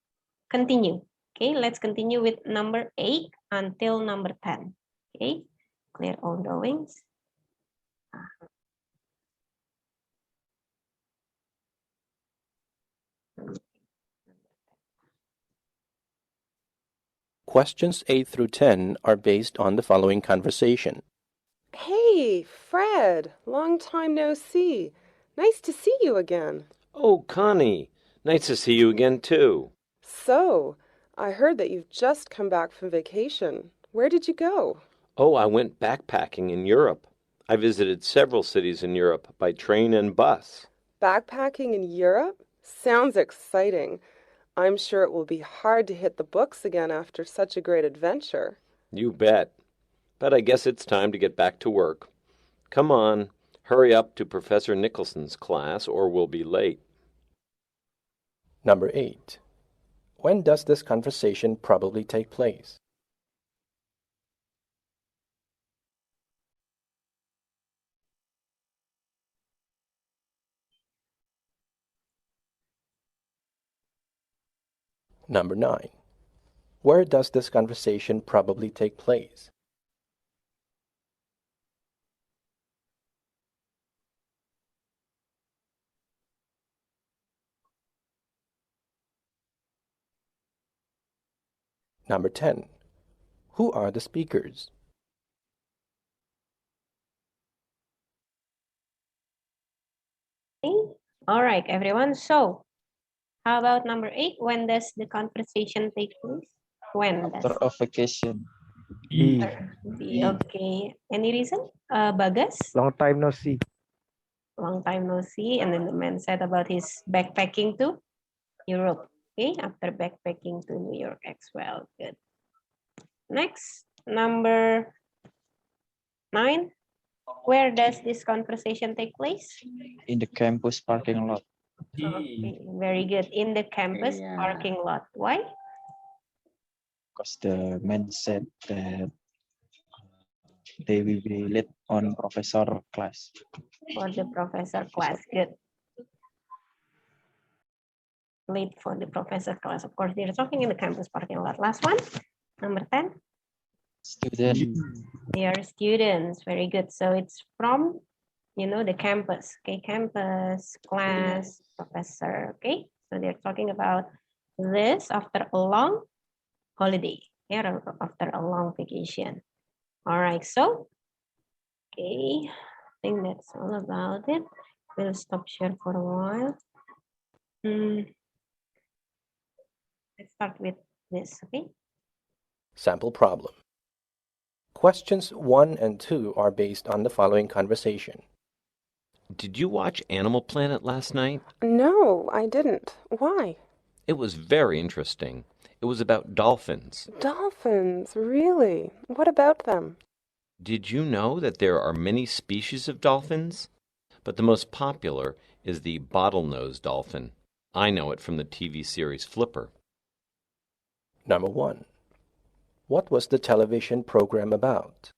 continue. Okay, let's continue with number 8 until number 10. Okay, clear all drawings. Questions 8 through 10 are based on the following conversation. Hey, Fred, long time no see. Nice to see you again. Oh, Connie, nice to see you again, too. So, I heard that you've just come back from vacation. Where did you go? Oh, I went backpacking in Europe. I visited several cities in Europe by train and bus. Backpacking in Europe? Sounds exciting. I'm sure it will be hard to hit the books again after such a great adventure. You bet. But I guess it's time to get back to work. Come on, hurry up to Professor Nicholson's class or we'll be late. Number 8. When does this conversation probably take place? Number 9. Where does this conversation probably take place? Number 10. Who are the speakers? Okay. All right, everyone. So, how about number 8? When does the conversation take place? When does? After a vacation. B. B. Okay. Any reason? Bagas? Long time no see. Long time no see. And then the man said about his backpacking to Europe. Okay, after backpacking to New York as well. Good. Next, number 9. Where does this conversation take place? In the campus parking lot. Okay, very good. In the campus parking lot. Why? Because the man said that they will be late on professor class. For the professor class. Good. Late for the professor class. Of course, they're talking in the campus parking lot. Last one, number 10. Student. They are students. Very good. So it's from, the campus. Okay, campus, class, professor. Okay, so they're talking about this after a long holiday. Yeah, after a long vacation. All right, so, okay, I think that's all about it. We'll stop share for a while. Let's start with this, okay? Sample problem. Questions 1 and 2 are based on the following conversation. Did you watch Animal Planet last night? No, I didn't. Why? It was very interesting. It was about dolphins. Dolphins, really? What about them? Did you know that there are many species of dolphins? But the most popular is the bottlenose dolphin. I know it from the TV series Flipper. Number 1. What was the television program about?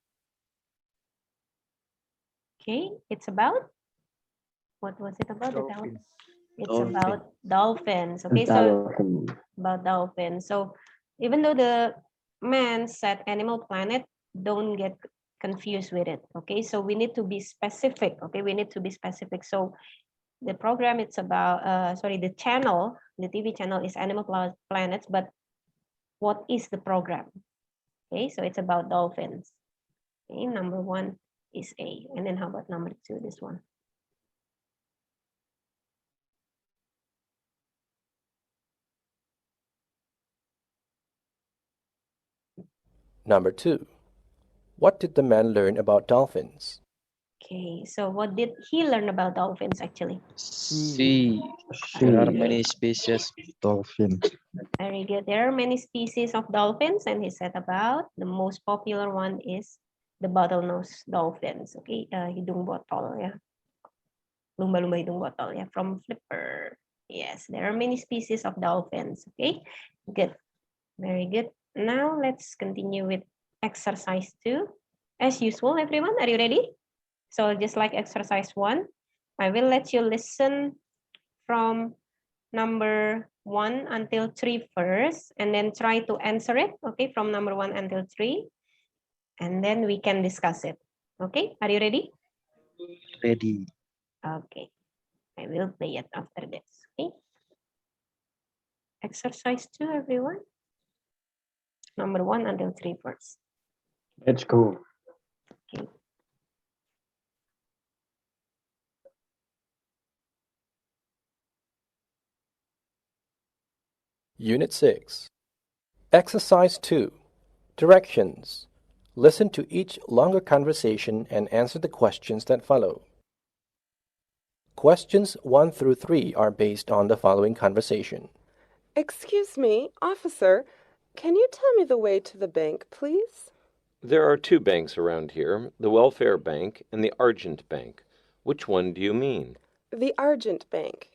Okay, it's about, what was it about? Dolphins. It's Dolphin. about dolphins. Okay, so about dolphins. So even though the man said Animal Planet, don't get confused with it. Okay, so we need to be specific. Okay, we need to be specific. So the program, it's about, the channel, the TV channel is Animal Planets, but what is the program? Okay, so it's about dolphins. Okay, number 1 is A. And then how about number 2, this one? Number 2. What did the man learn about dolphins? Okay, so what did he learn about dolphins actually? C. There are many species of dolphin. Very good. There are many species of dolphins, and he said about the most popular one is the bottlenose dolphins. Okay, hidung botol, ya. Lumba-lumba hidung botol, ya, from Flipper. Yes, there are many species of dolphins. Okay, good. Very good. Now let's continue with exercise 2. As usual, everyone, are you ready? So just like exercise 1, I will let you listen from number 1 until 3 first, and then try to answer it, okay, from number 1 until 3, and then we can discuss it. Okay, are you ready? Ready. Okay, I will play it after this. Okay, exercise 2, everyone. Number 1 until 3 first. Let's go. Okay. Unit 6. Exercise 2. Directions. Listen to each longer conversation and answer the questions that follow. Questions 1 through 3 are based on the following conversation. Excuse me, officer, can you tell me the way to the bank, please? There are 2 banks around here, the Welfare Bank and the Argent Bank. Which one do you mean? The Argent Bank.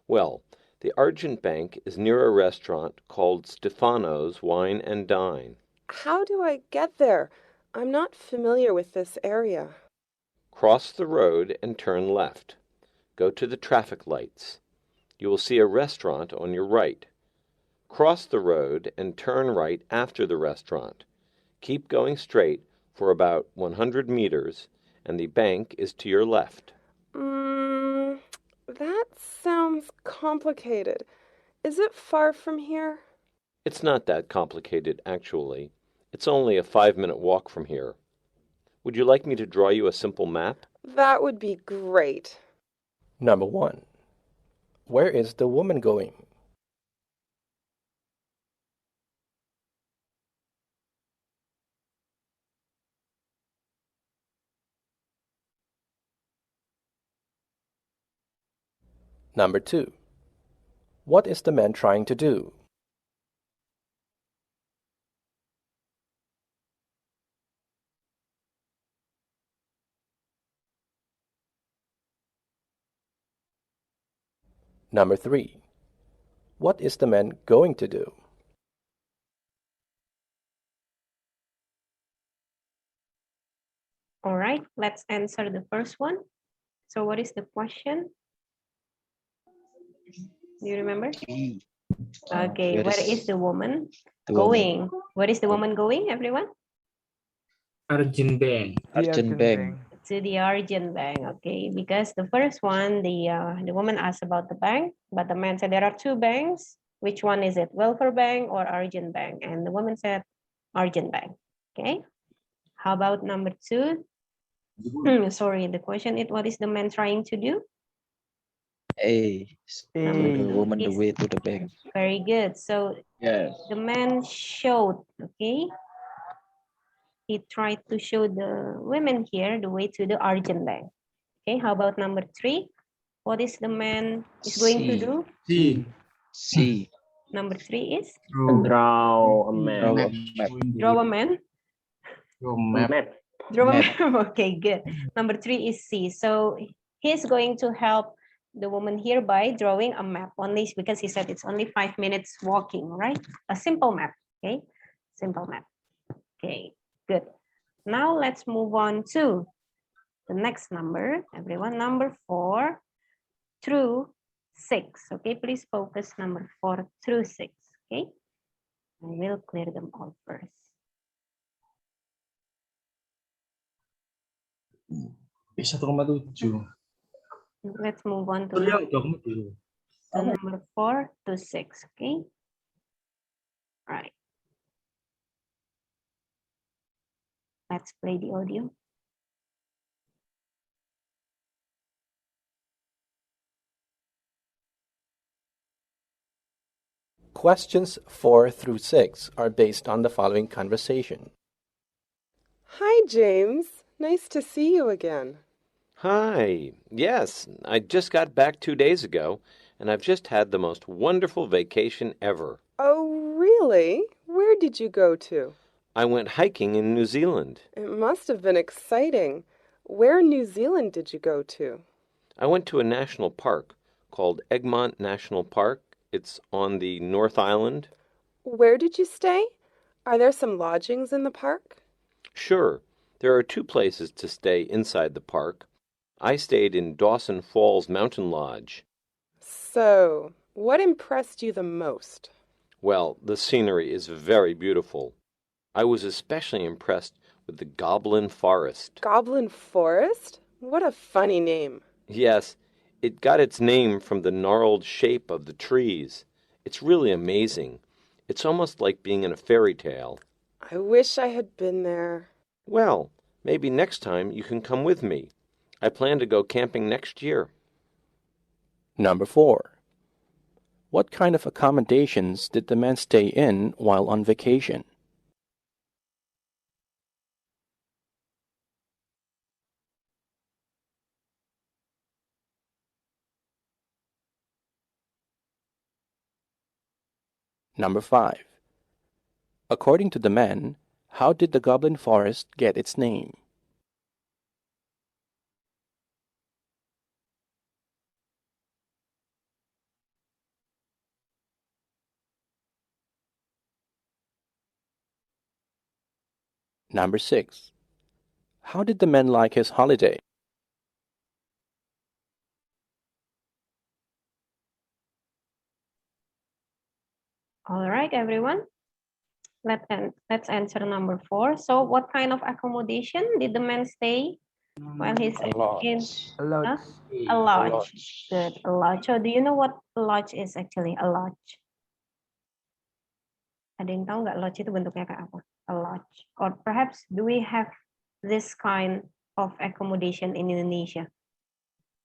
Well, the Argent Bank is near a restaurant called Stefano's Wine and Dine. How do I get there? I'm not familiar with this area. Cross the road and turn left. Go to the traffic lights. You will see a restaurant on your right. Cross the road and turn right after the restaurant. Keep going straight for about 100 meters, and the bank is to your left. That sounds complicated. Is it far from here? It's not that complicated, actually. It's only a 5-minute walk from here. Would you like me to draw you a simple map? That would be great. Number 1. Where is the woman going? Number 2. What is the man trying to do? Number 3. What is the man going to do? All right, let's answer the first one. So what is the question? Do you remember? Okay, where is the woman going? Where is the woman going, everyone? Argent Bank. Argent Bank. To the Argent Bank, okay, because the first one, the woman asked about the bank, but the man said there are 2 banks. Which one is it, Welfare Bank or Argent Bank? And the woman said Argent Bank. Okay, how about number 2? Sorry, the question is, what is the man trying to do? A. Show the woman the way to the bank. Very good. So yes, the man showed, okay, he tried to show the women here the way to the Argent Bank. Okay, how about number 3? What is the man is going to do? C. Number 3 is? draw a map. Draw a map. Draw a man? Map. Draw a map. Okay, good. Number 3 is C. So he's going to help the woman here by drawing a map, only because he said it's only 5 minutes walking, right? A simple map, okay? Simple map. Okay, good. Now let's move on to the next number, everyone. Number 4 through 6. Okay, please focus number 4 through 6. Okay, I will clear them all first. Let's move on to number 4 to 6. Okay, all right. Let's play the audio. Questions 4 through 6 are based on the following conversation. Hi, James. Nice to see you again. Hi. Yes, I just got back 2 days ago, and I've just had the most wonderful vacation ever. Oh, really? Where did you go to? I went hiking in New Zealand. It must have been exciting. Where in New Zealand did you go to? I went to a national park called Egmont National Park. It's on the North Island. Where did you stay? Are there some lodgings in the park? Sure, there are 2 places to stay inside the park. I stayed in Dawson Falls Mountain Lodge. So, what impressed you the most? Well, the scenery is very beautiful. I was especially impressed with the Goblin Forest. Goblin Forest? What a funny name. Yes, it got its name from the gnarled shape of the trees. It's really amazing. It's almost like being in a fairy tale. I wish I had been there. Well, maybe next time you can come with me. I plan to go camping next year. Number 4. What kind of accommodations did the man stay in while on vacation? Number 5. According to the man, how did the Goblin Forest get its name? Number 6. How did the man like his holiday? All right, everyone. Let's answer number 4. So what kind of accommodation did the man stay while he's A lot. in A lodge. huh? A lodge? Good, a lodge. So do you know what a lodge is actually? A lodge. Ada yang tahu nggak lodge itu bentuknya kayak apa? A lodge. Or perhaps do we have this kind of accommodation in Indonesia?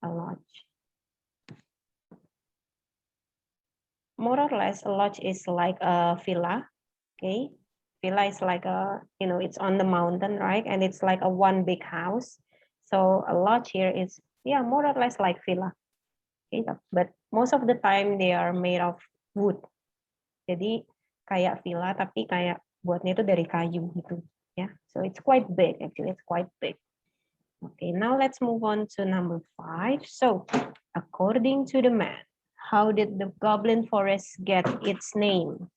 A lodge. More or less, a lodge is like a villa. Okay, villa is like a, it's on the mountain, right? And it's like a one big house. So a lodge here is, yeah, more or less like villa. Okay, but most of the time they are made of wood. Jadi kayak villa tapi kayak buatnya itu dari kayu gitu, ya. So it's quite big actually. It's quite big. Okay, now let's move on to number 5. So according to the man, how did the Goblin Forest get its name?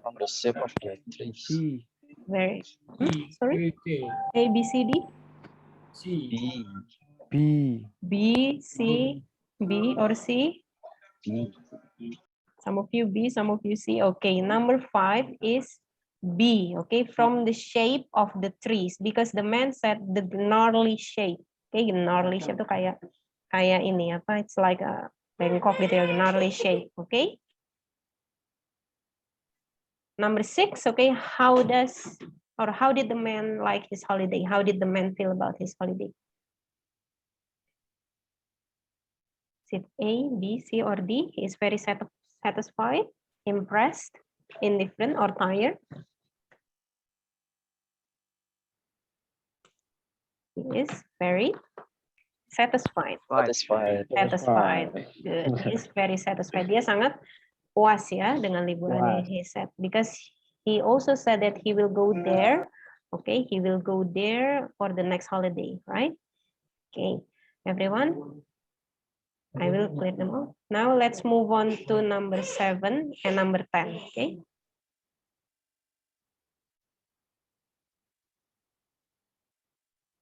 From the shape of the trees. C. Very sorry. A B C D. C. B. B C B or C. B. Some of you B, some of you C. Okay, number 5 is B. Okay, from the shape of the trees, because the man said the gnarly shape. Okay, gnarly shape itu kayak ini apa? It's like a bengkok gitu ya, gnarly shape. Okay. Number 6. Okay, how did the man like his holiday? How did the man feel about his holiday? Is it A, B, C, or D? He is very satisfied, impressed, indifferent, or tired? He is very satisfied. Satisfied. Good. He is very satisfied. Dia sangat puas ya dengan liburannya. He said because he also said that he will go there. Okay, he will go there for the next holiday, right? Okay, everyone. I will clear them all. Now let's move on to number 7 and number 10. Okay.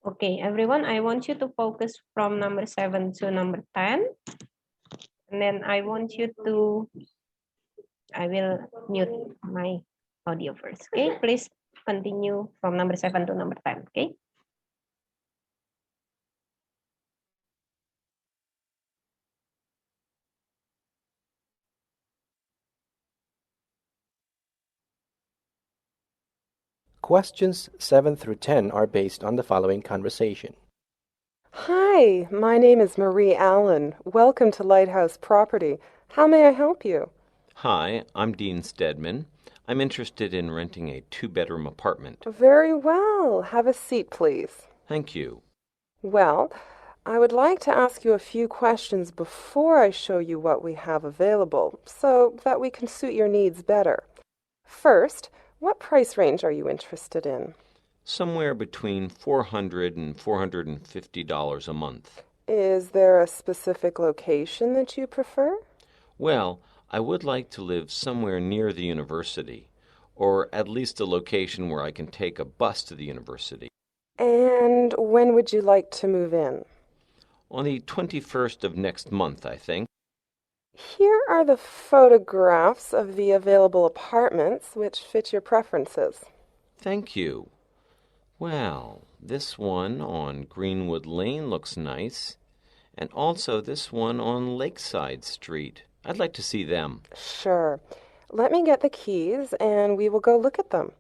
Okay, everyone, I want you to focus from number 7 to number 10. And then I want you to, I will mute my audio first. Okay, please continue from number 7 to number 10. Okay. Questions 7 through 10 are based on the following conversation. Hi, my name is Marie Allen. Welcome to Lighthouse Property. How may I help you? Hi, I'm Dean Stedman. I'm interested in renting a two-bedroom apartment. Very well. Have a seat, please. Thank you. Well, I would like to ask you a few questions before I show you what we have available, so that we can suit your needs better. First, what price range are you interested in? Somewhere between $400 and $450 a month. Is there a specific location that you prefer? Well, I would like to live somewhere near the university, or at least a location where I can take a bus to the university. And when would you like to move in? On the 21st of next month, I think. Here are the photographs of the available apartments which fit your preferences. Thank you. Well, this one on Greenwood Lane looks nice, and also this one on Lakeside Street. I'd like to see them. Sure. Let me get the keys and we will go look at them.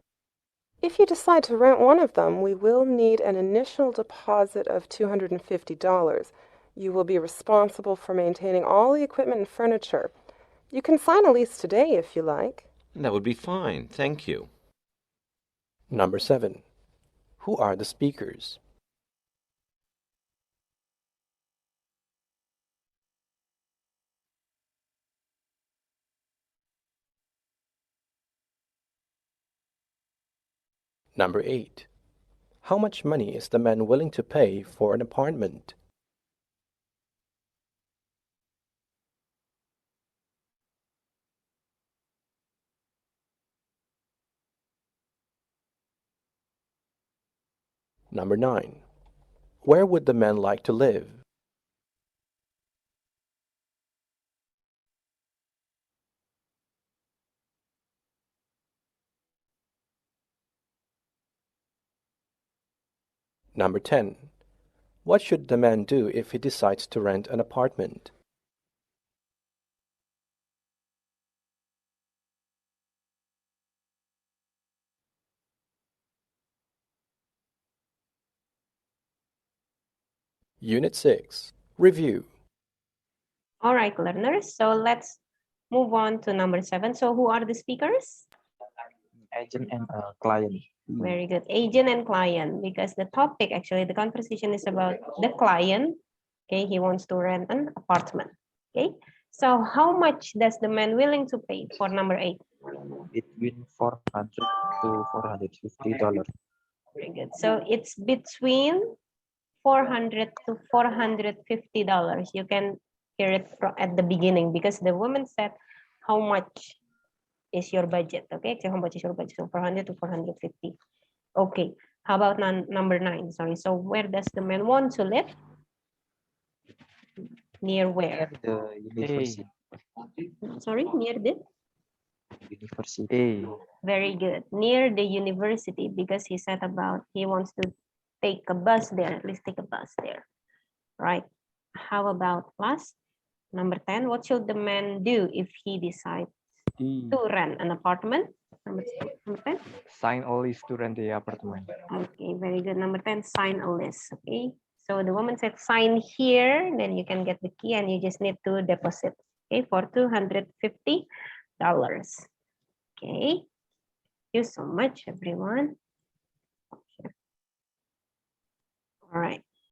If you decide to rent one of them, we will need an initial deposit of $250. You will be responsible for maintaining all the equipment and furniture. You can sign a lease today if you like. That would be fine, thank you. Number 7. Who are the speakers? Number 8. How much money is the man willing to pay for an apartment? Number 9. Where would the man like to live? Number 10. What should the man do if he decides to rent an apartment? Unit 6. Review. All right, learners. So let's move on to number 7. So who are the speakers? Agent and client. Very good. Agent and client, because the topic, actually, the conversation is about the client. Okay, he wants to rent an apartment. Okay, so how much does the man willing to pay for number 8? Between $400 to $450. Very good. So it's between $400 to $450. You can hear it at the beginning because the woman said, how much is your budget? Okay, so how much is your budget? So 400 to 450. Okay, how about number 9? Sorry, so where does the man want to live? Near where? The university. Sorry, near the? University. Very good. Near the university, because he said about he wants to take a bus there, at least take a bus there. Right. How about last? Number 10, what should the man do if he decides to rent an apartment? Number 10. Sign a lease to rent the apartment. Okay, very good. Number 10, sign a list. Okay. So the woman said sign here, then you can get the key and you just need to deposit. Okay, for $250. Okay. Thank you so much, everyone. All right.